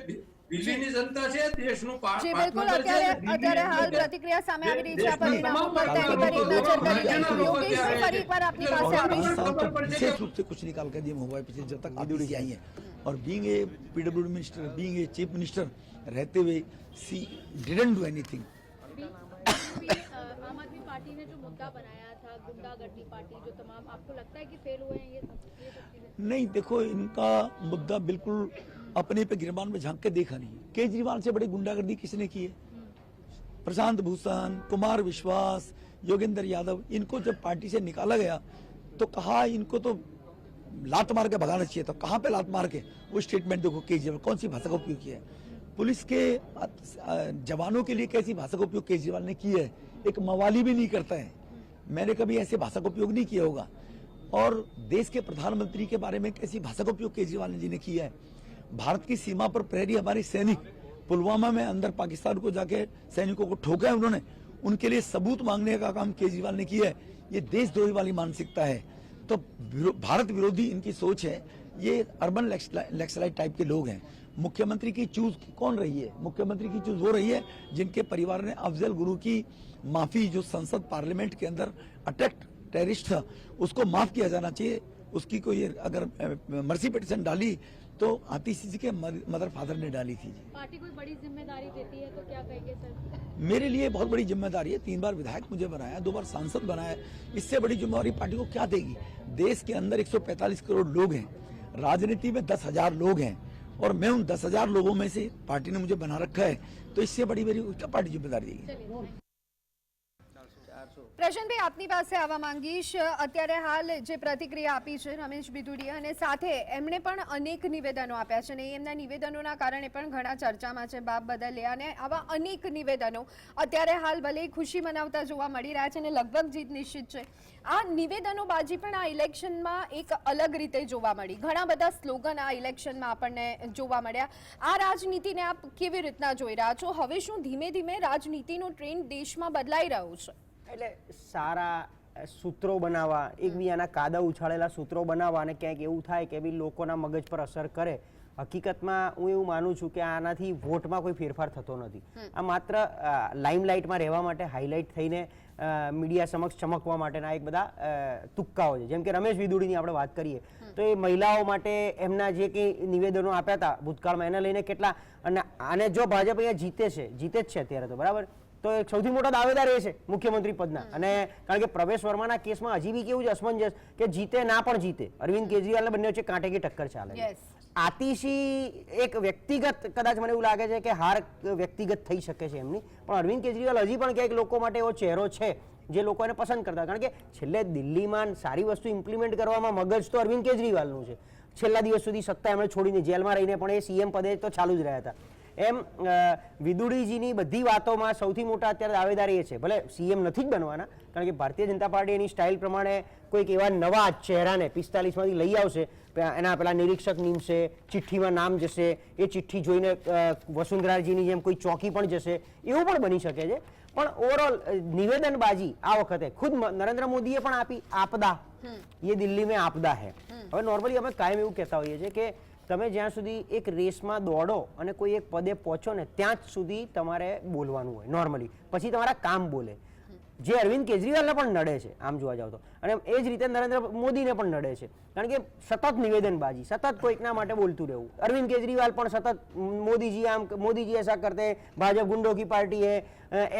દિલ્હીની જનતા છે, દેશનું અત્યારે હાલ પ્રતિક્રિયા સામે આવી રહી છે આ પરિણામો પર, તેની પર એક નજર કરી યોગેશભાઈ ફરી એકવાર આપની પાસે આવીશું. विशेष रूप से कुछ निकाल कर दिए मोबाइल पिछले जब तक आती आई है और being a PWD minister, being a chief minister रहते हुए सी डिडंट डू एनीथिंग. आम आदमी पार्टी ने जो मुद्दा बनाया था गुंडागर्दी पार्टी, जो तमाम, आपको लगता है कि फेल हुए हैं ये? नहीं, देखो इनका मुद्दा बिल्कुल अपने पे गिरबान में झांक के देखा नहीं. केजरीवाल से बड़ी गुंडागर्दी किसने की है? प्रशांत भूषण, कुमार विश्वास, योगेंद्र यादव, इनको जब पार्टी से निकाला गया तो कहा इनको तो लात मार के भगाना चाहिए था. कहाँ पे लात मार के? वो स्टेटमेंट देखो केजरीवाल कौन सी भाषा का उपयोग किया है. पुलिस के जवानों के लिए कैसी भाषा का उपयोग केजरीवाल ने किया है, एक मवाली भी नहीं करता है. मैंने कभी ऐसे भाषा का उपयोग नहीं किया होगा. और देश के प्रधानमंत्री के बारे में कैसी भाषा का उपयोग केजरीवाल जी ने किया है. भारत की सीमा पर प्रहरी हमारे सैनिक पुलवामा में अंदर पाकिस्तान को जाके सैनिकों को ठोका है उन्होंने, उनके लिए सबूत मांगने का काम केजरीवाल ने किया है. ये देशद्रोही वाली मानसिकता है. तो भारत विरोधी इनकी सोच है. ये अर्बन लेक्सलाइट टाइप के लोग हैं. मुख्यमंत्री की चूज कौन रही है? मुख्यमंत्री की चूज वो रही है जिनके परिवार ने अफजल गुरु की माफी, जो संसद पार्लियामेंट के अंदर अटैक टेररिस्ट था, उसको माफ किया जाना चाहिए. उसकी कोई अगर मर्सी पिटीशन डाली तो आतिशी के मदर फादर ने डाली थी. पार्टी कोई बड़ी जिम्मेदारी देती है तो क्या कहेंगे सर? मेरे लिए बहुत बड़ी जिम्मेदारी है. 3 बार विधायक मुझे बनाया, 2 बार सांसद बनाया. इससे बड़ी जिम्मेदारी पार्टी को क्या देगी? देश के अंदर 145 करोड़ लोग हैं, राजनीति में 10,000 लोग हैं और मैं उन 10,000 लोगों में से पार्टी ने मुझे बना रखा है. तो इससे बड़ी मेरी क्या पार्टी जिम्मेदारी देगी? પ્રશાંતભાઈ, આપની પાસે આવવા માંગીશ. અત્યારે હાલ જે પ્રતિક્રિયા આપી છે રમેશ બિધુડીએ, અને સાથે એમણે પણ અનેક નિવેદનો આપ્યા છે, અને એમના નિવેદનોના કારણે પણ ઘણા ચર્ચામાં છે બાપ બદલ્યા, અને આવા અનેક નિવેદનો અત્યારે હાલ ભલે ખુશી મનાવતા જોવા મળી રહ્યા છે અને લગભગ જીત નિશ્ચિત છે. આ નિવેદનોબાજી પણ આ ઇલેક્શનમાં એક અલગ રીતે જોવા મળી. ઘણા બધા સ્લોગન આ ઇલેક્શનમાં આપણને જોવા મળ્યા. આ રાજનીતિને આપ કેવી રીતના જોઈ રહ્યા છો? હવે શું ધીમે ધીમે રાજનીતિનો ટ્રેન્ડ દેશમાં બદલાઈ રહ્યો છે? એટલે સારા સૂત્રો બનાવવા, એકબીજાના કાદા ઉછાળેલા સૂત્રો બનાવવા, અને ક્યાંક એવું થાય કે બી લોકોના મગજ પર અસર કરે. હકીકતમાં હું એવું માનું છું કે આનાથી વોટમાં કોઈ ફેરફાર થતો નથી. આ માત્ર લાઇમલાઇટમાં રહેવા માટે, હાઇલાઇટ થઈને મીડિયા સમક્ષ ચમકવા માટેના એક બધા તુક્કાઓ છે. જેમ કે રમેશ બિધુડીની આપણે વાત કરીએ તો એ મહિલાઓ માટે એમના જે કંઈ નિવેદનો આપ્યા હતા ભૂતકાળમાં, એને લઈને કેટલા, અને જો ભાજપ અહીંયા જીતે જ છે અત્યારે તો બરાબર, તો એક સૌથી મોટા દાવેદાર એ છે મુખ્યમંત્રી પદના. અને કારણ કે પ્રવેશ વર્માના કેસમાં હજી બી કેવું છે અસમંજસ કે જીતે ના પણ જીતે, અરવિંદ કેજરીવાલ બંને વચ્ચે કાંટે કી ટક્કર ચાલે છે. આતિશી એક વ્યક્તિગત, કદાચ મને એવું લાગે છે કે હાર વ્યક્તિગત થઈ શકે છે એમની, પણ અરવિંદ કેજરીવાલ હજી પણ ક્યાંક લોકો માટે એવો ચહેરો છે જે લોકો એને પસંદ કરતા. કારણ કે છેલ્લે દિલ્હીમાં સારી વસ્તુ ઇમ્પ્લિમેન્ટ કરવામાં મગજ તો અરવિંદ કેજરીવાલનું છે. છેલ્લા દિવસ સુધી સત્તા એમણે છોડીને જેલમાં રહીને પણ એ સીએમ પદે તો ચાલુ જ રહ્યા હતા. એમ વિદુડીજીની બધી વાતોમાં સૌથી મોટા અત્યારે દાવેદાર એ છે. ભલે સીએમ નથી જ બનવાના, કારણ કે ભારતીય જનતા પાર્ટી એની સ્ટાઇલ પ્રમાણે કોઈક એવા નવા ચહેરાને 45માંથી લઈ આવશે, એના પેલા નિરીક્ષક નીમશે, ચિઠ્ઠીમાં નામ જશે, એ ચિઠ્ઠી જોઈને વસુંધરાજીની જેમ કોઈ ચોકી પણ જશે, એવું પણ બની શકે છે. પણ ઓવરઓલ નિવેદનબાજી આ વખતે ખુદ નરેન્દ્ર મોદીએ પણ આપી, આપદા ये दिल्ली में आपदा है. હવે નોર્મલી અમે કાયમ એવું કહેતા હોઈએ છીએ કે તમે જ્યાં સુધી એક રેસમાં દોડો અને કોઈ એક પદે પહોંચો ને ત્યાં જ સુધી તમારે બોલવાનું હોય નોર્મલી, પછી તમારા કામ બોલે. જે અરવિંદ કેજરીવાલને પણ નડે છે આમ જોવા જાવ તો, અને એ જ રીતે નરેન્દ્ર મોદીને પણ નડે છે. કારણ કે સતત નિવેદનબાજી, સતત કોઈકના માટે બોલતું રહેવું. અરવિંદ કેજરીવાલ પણ સતત મોદીજી ऐसा करते, ભાજપ ગુંડો કી પાર્ટી હે,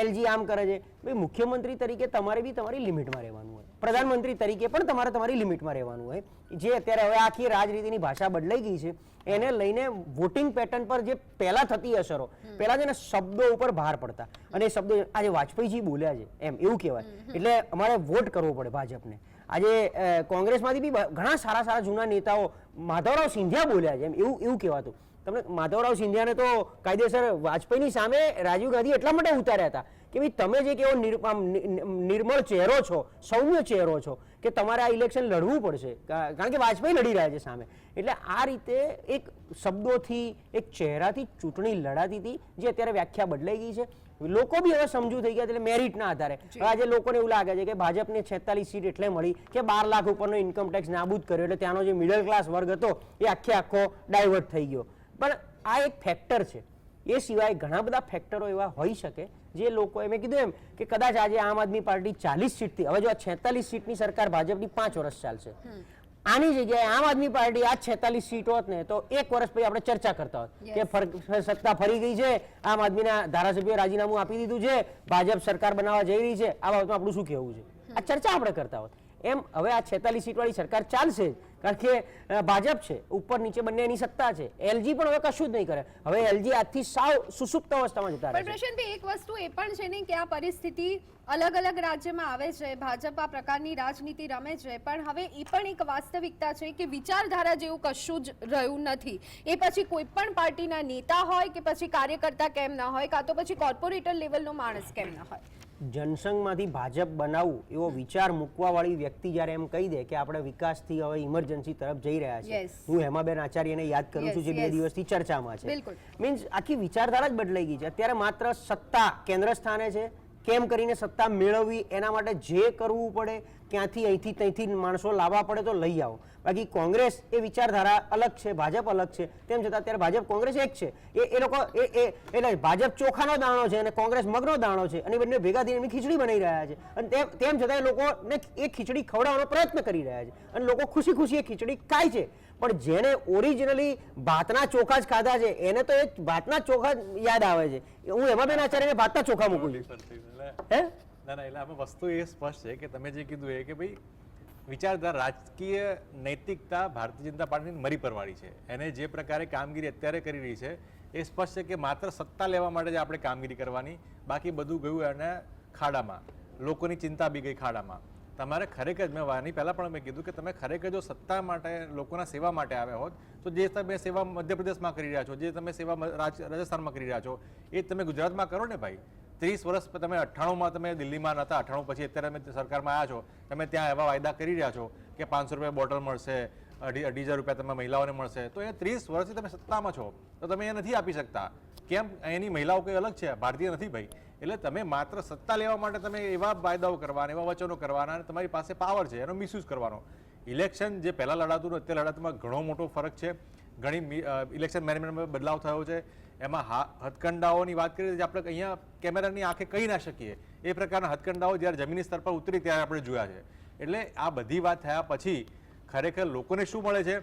એલજી આમ કરે છે. ભાઈ મુખ્યમંત્રી તરીકે તમારે બી તમારી લિમિટમાં રહેવાનું હોય, પ્રધાનમંત્રી તરીકે પણ તમારે તમારી લિમિટમાં રહેવાનું હોય. જે અત્યારે હવે આખી રાજનીતિની ભાષા બદલાઈ ગઈ છે, એને લઈને વોટિંગ પેટર્ન પર જે પહેલા થતી અસરો, પહેલા છે ને શબ્દો ઉપર ભાર પડતા, અને એ શબ્દો આજે વાજપેયીજી બોલ્યા છે એમ એવું કહેવાય. એટલે અમારે વોટ કરવો પડે ભાજપને. આજે કોંગ્રેસમાંથી બી ઘણા સારા સારા જૂના નેતાઓ, માધવરાવ સિંધિયા બોલ્યા છે એમ એવું કહેવાતું. તમને માધવરાવ સિંધિયાને તો કાયદેસર વાજપેયીની સામે રાજીવ ગાંધી એટલા માટે ઉતાર્યા હતા કે ભાઈ તમે જે કેવો નિર્મળ ચહેરો છો, સૌમ્ય ચહેરો છો, કે તમારે આ ઇલેક્શન લડવું પડશે, કારણ કે વાજપેયી લડી રહ્યા છે સામે. એટલે આ રીતે એક શબ્દોથી, એક ચહેરાથી ચૂંટણી લડાતી હતી, જે અત્યારે વ્યાખ્યા બદલાઈ ગઈ છે. લોકો બી હવે સમજુ થઈ ગયા, એટલે મેરિટના આધારે આજે લોકોને એવું લાગે છે કે ભાજપને 46 સીટ એટલે મળી કે 12 લાખ ઉપરનો ઇન્કમ ટેક્સ નાબૂદ કર્યો, એટલે ત્યાંનો જે મિડલ ક્લાસ વર્ગ હતો એ આખો ડાયવર્ટ થઈ ગયો. પણ આ એક ફેક્ટર છે. એ સિવાય ઘણા બધા ફેક્ટરો એવા હોઈ શકે જે લોકો, મેં કીધું એમ કે કદાચ આજે આમ આદમી પાર્ટી 40 સીટથી, હવે જો આ 46 સીટની સરકાર ભાજપની 5 વર્ષ ચાલશે, આની જગ્યાએ આમ આદમી પાર્ટી આ 46 સીટ હોત ને તો 1 વર્ષ પછી આપણે ચર્ચા કરતા હોત કે સત્તા ફરી ગઈ છે, આમ આદમીના ધારાસભ્યોએ રાજીનામું આપી દીધું છે, ભાજપ સરકાર બનાવવા જઈ રહી છે, આ બાબતમાં આપણું શું કહેવું છે, આ ચર્ચા આપણે કરતા હોત. એમ હવે આ 46 સીટવાળી સરકાર ચાલશે, કારણ કે ભાજપ છે ઉપર નીચે બંને એની સત્તા છે. એલજી પણ હવે કશું જ નહીં કરે. હવે એલજી આજથી સાવ સુસુપ્ત અવસ્થામાં જતા રહે છે. પણ પ્રશાંતભાઈ, એક વસ્તુ એ પણ છે ને કે આ પરિસ્થિતિ અલગ અલગ રાજ્યમાં આવે છે, ભાજપ આ પ્રકારની રાજનીતિ રમે છે, પણ હવે એ પણ એક વાસ્તવિકતા છે કે વિચારધારા જેવું કશું જ રહ્યું નથી. એ પછી કોઈ પણ પાર્ટીના નેતા હોય કે પછી કાર્યકર્તા કેમ ના હોય, કાં તો પછી કોર્પોરેટર લેવલનો માણસ કેમ ના હોય, જનસંઘમાંથી ભાજપ બનાવવું એવો વિચાર મૂકવાવાળી વ્યક્તિ જ્યારે એમ કહી દે કે આપણે વિકાસથી હવે ઇમરજન્સી તરફ જઈ રહ્યા છે, હું હેમાબેન આચાર્યને યાદ કરું છું જે 2 દિવસથી ચર્ચામાં છે, મીન્સ આખી વિચારધારા જ બદલાઈ ગઈ છે. અત્યારે માત્ર સત્તા કેન્દ્ર સ્થાને છે, કેમ કરીને સત્તા મેળવવી એના માટે જે કરવું પડે, ક્યાંથી અહીંથી ત્યાંથી માણસો લાવવા પડે તો લઈ આવો. બાકી કોંગ્રેસ એ વિચારધારા અલગ છે, ભાજપ અલગ છે, તેમ છતાં અત્યારે ભાજપ કોંગ્રેસ એક છે. એ લોકો એટલે ભાજપ ચોખાનો દાણો છે અને કોંગ્રેસ મગનો દાણો છે, અને બંને ભેગા થઈને એમની ખીચડી બનાવી રહ્યા છે, અને તેમ છતાં એ લોકોને એ ખીચડી ખવડાવવાનો પ્રયત્ન કરી રહ્યા છે, અને લોકો ખુશી ખુશી એ ખીચડી ખાય છે. પણ જેને ઓરિજિનલી ભાતના ચોખા જ ખાધા છે એને તો એ ભાતના ચોખા યાદ આવે છે. હું હેમાબેન આચાર્યને ભાતના ચોખા મૂકું છું. ના એટલે આમાં વસ્તુ એ સ્પષ્ટ છે કે તમે જે કીધું એ કે ભાઈ વિચારધારા, રાજકીય નૈતિકતા ભારતીય જનતા પાર્ટીની મરી પરવાળી છે. એને જે પ્રકારે કામગીરી અત્યારે કરી રહી છે એ સ્પષ્ટ છે કે માત્ર સત્તા લેવા માટે જ આપણે કામગીરી કરવાની, બાકી બધું ગયું એને ખાડામાં. લોકોની ચિંતા બી ગઈ ખાડામાં. તમારે ખરેખર મેં વાની પહેલાં પણ મેં કીધું કે તમે ખરેખર જો સત્તા માટે લોકોના સેવા માટે આવ્યા હોત તો જે તમે સેવા મધ્યપ્રદેશમાં કરી રહ્યા છો, જે તમે સેવા રાજસ્થાનમાં કરી રહ્યા છો, એ તમે ગુજરાતમાં કરો ને ભાઈ. 30 વર્ષ તમે 98માં તમે દિલ્હીમાં નહોતા, 98 પછી અત્યારે તમે સરકારમાં આવ્યા છો, તમે ત્યાં એવા વાયદા કરી રહ્યા છો કે 500 રૂપિયા બોટલ મળશે, 2,500 રૂપિયા તમે મહિલાઓને મળશે. તો એ 30 વર્ષથી તમે સત્તામાં છો તો તમે એ નથી આપી શકતા. કેમ? એની મહિલાઓ કંઈ અલગ છે, ભારતીય નથી ભાઈ. એટલે તમે માત્ર સત્તા લેવા માટે તમે એવા વાયદાઓ કરવાના, એવા વચનો કરવાના, અને તમારી પાસે પાવર છે એનો મિસયુઝ કરવાનો. ઇલેક્શન જે પહેલાં લડાતું હતું અત્યારે લડાતુંમાં ઘણો મોટો ફરક છે. ઘણી ઇલેક્શન મેનેજમેન્ટમાં બદલાવ થયો છે. એમાં હથકંડાઓની વાત કરીએ જે આપણે અહીંયા કેમેરાની આંખે કહી ના શકીએ એ પ્રકારના હથકંડાઓ જ્યારે જમીની સ્તર પર ઉતરી ત્યારે આપણે જોયા છે. એટલે આ બધી વાત થયા પછી ખરેખર લોકોને શું મળે છે?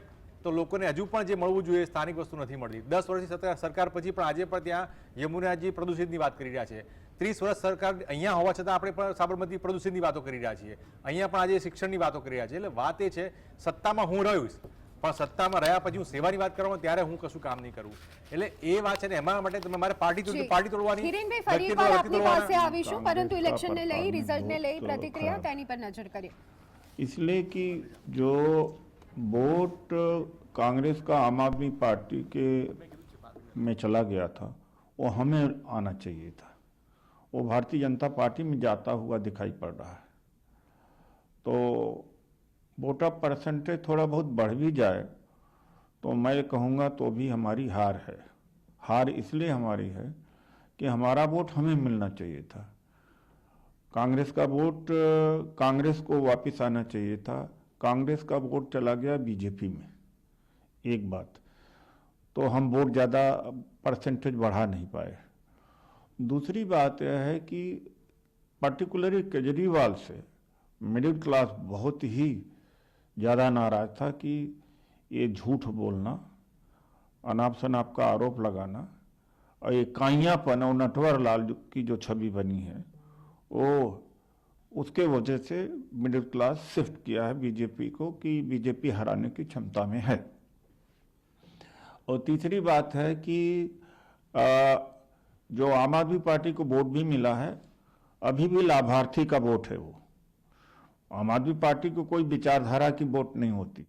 તો લોકોને હજુ પણ જે મળવું જોઈએ સ્થાનિક વસ્તુ નથી મળતી. 10 વર્ષથી સરકાર પછી પણ આજે પણ ત્યાં યમુનાજી પ્રદૂષિતની વાત કરી રહ્યા છે. 30 વર્ષ સરકાર અહીંયા હોવા છતાં આપણે પણ સાબરમતી પ્રદૂષિતની વાતો કરી રહ્યા છીએ. અહીંયા પણ આજે શિક્ષણની વાતો કરી રહ્યા છીએ. એટલે વાત એ છે સત્તામાં હું રહીશ પણ સત્તામાં રહ્યા પછી હું સેવાની વાત કરવામાં ત્યારે હું કશું કામ નહીં કરું. એટલે એ વાત છે ને એમાં માટે તમે મારે પાર્ટી તોડવાની. કિરીટભાઈ, ફરી એકવાર આપની પાસે આવીશું, પરંતુ ઇલેક્શનને લઈ, રિઝલ્ટને લઈ પ્રતિક્રિયા તેની પર નજર કરીએ. इसलिए कि जो वोट कांग्रेस का आम आदमी पार्टी के में चला गया था वो हमें आना चाहिए था. वो भारतीय जनता पार्टी में जाता हुआ दिखाई पड़ रहा है. तो वोट ऑफ परसेंटेज थोड़ा बहुत बढ़ भी जाए तो मैं कहूँगा तो भी हमारी हार है. हार इसलिए हमारी है कि हमारा वोट हमें मिलना चाहिए था. कांग्रेस का वोट कांग्रेस को वापस आना चाहिए था. कांग्रेस का वोट चला गया बीजेपी में. एक बात तो हम वोट ज़्यादा परसेंटेज बढ़ा नहीं पाए. दूसरी बात यह है कि पर्टिकुलरली केजरीवाल से मिडिल क्लास बहुत ही ज़्यादा नाराज था कि ये झूठ बोलना, अनाप शनाप का आरोप लगाना और ये काइयापन और नटवरलाल की जो छवि बनी है वो उसके वजह से मिडिल क्लास शिफ्ट किया है बीजेपी को कि बीजेपी हराने की क्षमता में है. और तीसरी बात है कि जो आम आदमी पार्टी को वोट भी मिला है अभी भी लाभार्थी का वोट है. वो आम आदमी पार्टी को कोई विचारधारा की वोट नहीं होती.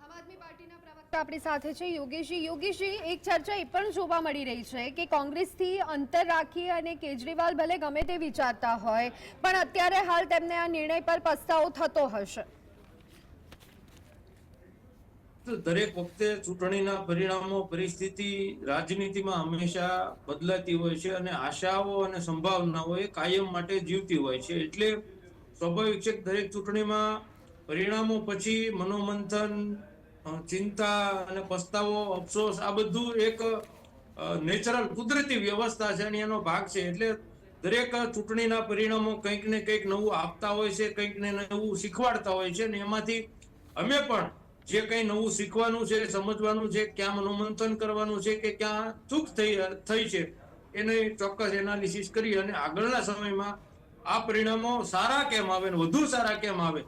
આમ આદમી પાર્ટીના પ્રવક્તા આપણી સાથે છે યોગેશજી, એક ચર્ચા એ પણ જોવા મળી રહી છે કે કોંગ્રેસથી અંતર રાખી અને કેજરીવાલ ભલે ગમે તે વિચારતા હોય પણ અત્યારે હાલ તેમને આ નિર્ણય પર પસ્તાવો થતો હશે. દરેક વખતે ચૂંટણીના પરિણામો, પરિસ્થિતિ રાજનીતિમાં હંમેશા બદલાતી હોય છે અને આશાઓ અને સંભાવનાઓ એ કાયમ માટે જીવતી હોય છે. એટલે સ્વાભાવિક છે કે દરેક ચૂંટણીમાં પરિણામો પછી મનોમંથન, ચિંતા અને પસ્તાવો, અફસોસ આ બધું એક નેચરલ કુદરતી વ્યવસ્થા છે અને એનો ભાગ છે. એટલે દરેક ચૂંટણીના પરિણામો કંઈક ને કંઈક નવું આપતા હોય છે, કંઈક ને નવું શીખવાડતા હોય છે અને એમાંથી અમે પણ જે કંઈ નવું શીખવાનું છે, સમજવાનું છે, ક્યાં મનોમંથન કરવાનું છે કે ક્યાં ચૂક થઈ છે એની ચોક્કસ એનાલિસિસ કરી અને આગળના સમયમાં આ પરિણામો સારા કેમ આવે, વધુ સારા કેમ આવે.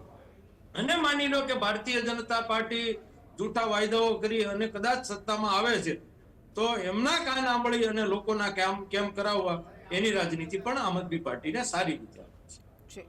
અને માની લો કે ભારતીય જનતા પાર્ટી જૂઠા વાયદાઓ કરી અને કદાચ સત્તામાં આવે છે તો એમના કાન આંબળી અને લોકોના કામ કેમ કરાવવા એની રાજનીતિ પણ આમ આદમી પાર્ટીને સારી રીતે આવે છે.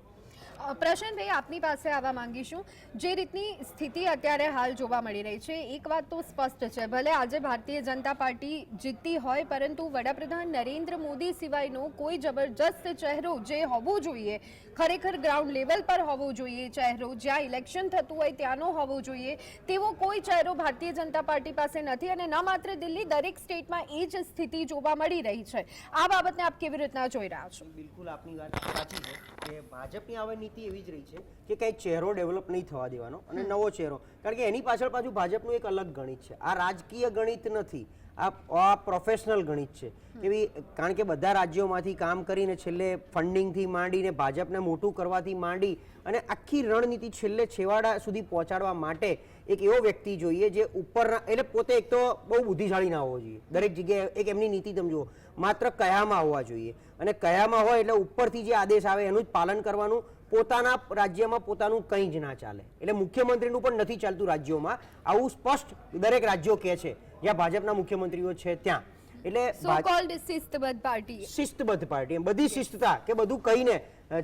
પ્રશાંતભાઈ, આપની પાસે આવવા માંગીશું. જે રીતની સ્થિતિ અત્યારે હાલ જોવા મળી રહી છે, એક વાત તો સ્પષ્ટ છે, ભલે આજે ભારતીય જનતા પાર્ટી જીતતી હોય પરંતુ વડાપ્રધાન નરેન્દ્ર મોદી સિવાયનો કોઈ જબરજસ્ત ચહેરો જે હોવો જોઈએ, ખરેખર ગ્રાઉન્ડ લેવલ પર હોવો જોઈએ ચહેરો, જ્યાં ઇલેક્શન થતું હોય ત્યાંનો હોવો જોઈએ, તેવો કોઈ ચહેરો ભારતીય જનતા પાર્ટી પાસે નથી. અને ન માત્ર દિલ્હી, દરેક સ્ટેટમાં એ જ સ્થિતિ જોવા મળી રહી છે. આ બાબતને આપ કેવી રીતના જોઈ રહ્યા છો? બિલકુલ આપની વાત સાચી છે કે ભાજપની આ નીતિ એવી જ રહી છે કે કંઈ ચહેરો ડેવલપ નહીં થવા દેવાનો અને નવો ચહેરો, કારણ કે એની પાછળ પાછું ભાજપનું એક અલગ ગણિત છે. આ રાજકીય ગણિત નથી, આ પ્રોફેશનલ ગણિત છે. એવી કારણ કે બધા રાજ્યોમાંથી કામ કરીને છેલ્લે ફંડિંગથી માંડીને ભાજપને મોટું કરવાથી માંડી અને આખી રણનીતિ છેલ્લે છેવાડા સુધી પહોંચાડવા માટે એક એવો વ્યક્તિ જોઈએ જે ઉપરના, એટલે પોતે એક તો બહુ બુદ્ધિશાળી ના હોવો જોઈએ. દરેક જગ્યાએ એક એમની નીતિ તમે જુઓ, માત્ર કયામાં હોવા જોઈએ અને કયામાં હોય એટલે ઉપરથી જે આદેશ આવે એનું જ પાલન કરવાનું. પોતાના રાજ્યમાં પોતાનું કંઈ જ ના ચાલે. એટલે મુખ્યમંત્રીનું પણ નથી ચાલતું રાજ્યોમાં. આવું સ્પષ્ટ દરેક રાજ્યો કહે છે જ્યાં ભાજપના મુખ્યમંત્રીઓ છે ત્યાં. એટલે સો કોલ્ડ શિસ્તબદ્ધ પાર્ટી. શિસ્તબદ્ધ પાર્ટી, એમ બધી શિસ્તતા કે બધું કહીને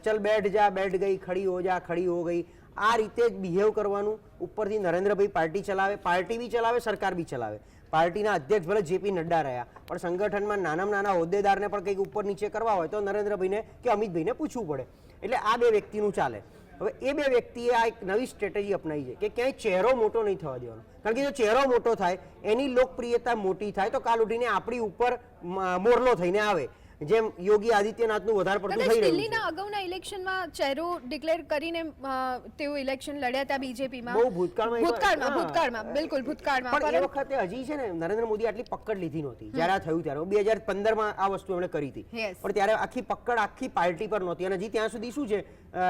ચલ બેઠ જા, બેઠ ગઈ, ખડી હો જા, ખડી હો ગઈ, આ રીતે જ બિહેવ કરવાનું. ઉપરથી નરેન્દ્રભાઈ પાર્ટી ચલાવે, પાર્ટી બી ચલાવે, સરકાર બી ચલાવે. પાર્ટીના અધ્યક્ષ ભલે જેપી નડ્ડા રહ્યા, પણ સંગઠનમાં નાનામાં નાના હોદ્દેદારને પણ કંઈક ઉપર નીચે કરવા હોય તો નરેન્દ્રભાઈને કે અમિતભાઈને પૂછવું પડે. એટલે આ બે વ્યક્તિનું ચાલે. હવે એ બે વ્યક્તિએ આ એક નવી સ્ટ્રેટેજી અપનાવી છે કે ક્યાંય ચહેરો મોટો નહીં થવા દેવાનો, કારણ કે જો ચહેરો મોટો થાય, એની લોકપ્રિયતા મોટી થાય તો કાલ ઉઠીને આપણી ઉપર મોરલો થઈને આવે, જેમ યોગી આદિત્યનાથનું વધારે પડતું થઈ રહ્યું છે. દિલ્હીના અગાઉના ઇલેક્શનમાં ચહેરો ડિક્લેર કરીને તેઓ ઇલેક્શન લડ્યા હતા બીજેપીમાં. બહુ ભૂતકાળમાં બિલકુલ ભૂતકાળમાં. પણ એ વખતે હજી છે ને નરેન્દ્ર મોદી આટલી પકડ લીધી નહોતી જ્યારે આ થયું ત્યારે. 2015માં આ વસ્તુ એમણે કરી હતી, પણ ત્યારે આખી પકડ આખી પાર્ટી પર નહોતી. અને હજી ત્યાં સુધી શું છે,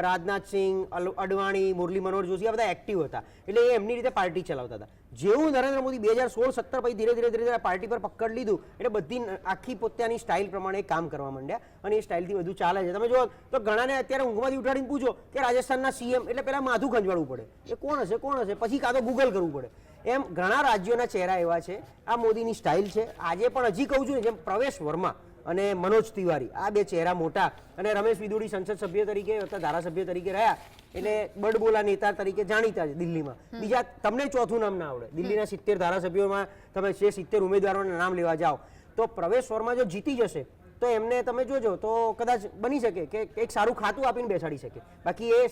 રાજનાથસિંહ, અડવાણી, મુરલી મનોહર જોશી આ બધા એક્ટિવ હતા, એટલે એ એમની રીતે પાર્ટી ચલાવતા હતા. જેવું નરેન્દ્ર મોદી 2016-17 પછી ધીરે ધીરે પાર્ટી પર પકડ લીધું, એટલે બધી આખી પોતાની સ્ટાઇલ પ્રમાણે કામ કરવા માંડ્યા અને એ સ્ટાઇલથી બધું ચાલે છે. તમે જો તો ઘણાને અત્યારે ઊંઘમાંથી ઉઠાડીને પૂછો કે રાજસ્થાનના સીએમ, એટલે પહેલા માથું ખંજવાળવું પડે, એ કોણ હશે, પછી કાં તો ગૂગલ કરવું પડે. એમ ઘણા રાજ્યોના ચહેરા એવા છે. આ મોદીની સ્ટાઇલ છે. આજે પણ હજી કહું છું ને, જેમ પ્રવેશ વર્મા અને મનોજ તિવારી, આ બે ચહેરા મોટા, અને રમેશ વિદુડી સંસદ સભ્ય તરીકે અથવા ધારાસભ્ય તરીકે રહ્યા, એટલે બડબોલા નેતા તરીકે જાણીતા છે દિલ્હીમાં. બીજા તમને ચોથું નામ ના આવડે. દિલ્હીના 70 ધારાસભ્યોમાં તમે જે 70 ઉમેદવારોના નામ લેવા જાઓ તો પ્રવેશ વર્મા જો જીતી જશે તો એમને તમે જોજો તો કદાચ બની શકે કે એક સારું ખાતું આપીને બેસાડી શકે. બાકી એ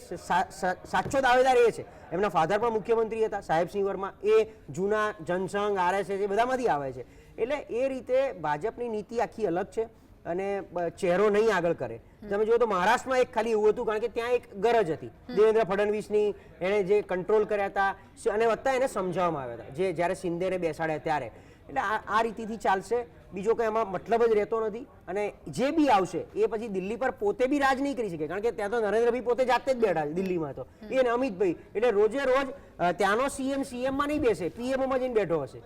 સાચો દાવેદાર એ છે. એમના ફાધર પણ મુખ્યમંત્રી હતા, સાહેબસિંહ વર્મા, એ જૂના જનસંઘ, RSS એ બધામાંથી આવે છે. એટલે એ રીતે ભાજપની નીતિ આખી અલગ છે અને ચહેરો નહીં આગળ કરે. તમે જુઓ તો મહારાષ્ટ્રમાં એક ખાલી એવું હતું, કારણ કે ત્યાં એક ગરજ હતી દેવેન્દ્ર ફડણવીસની, એણે જે કંટ્રોલ કર્યા હતા અને વત્તા એને સમજાવવામાં આવ્યા હતા જે જ્યારે શિંદેને બેસાડ્યા ત્યારે. એટલે આ રીતિથી ચાલશે. બીજો કંઈ એમાં મતલબ જ રહેતો નથી. અને જે બી આવશે એ પછી દિલ્હી પર પોતે બી રાજ નહીં કરી શકે, કારણ કે ત્યાં તો નરેન્દ્રભાઈ પોતે જાતે જ બેઠા છે દિલ્હીમાં. તો એ ને અમિતભાઈ, એટલે રોજે રોજ ત્યાંનો સીએમમાં નહીં બેસે, પીએમઓમાં જઈને બેઠો હશે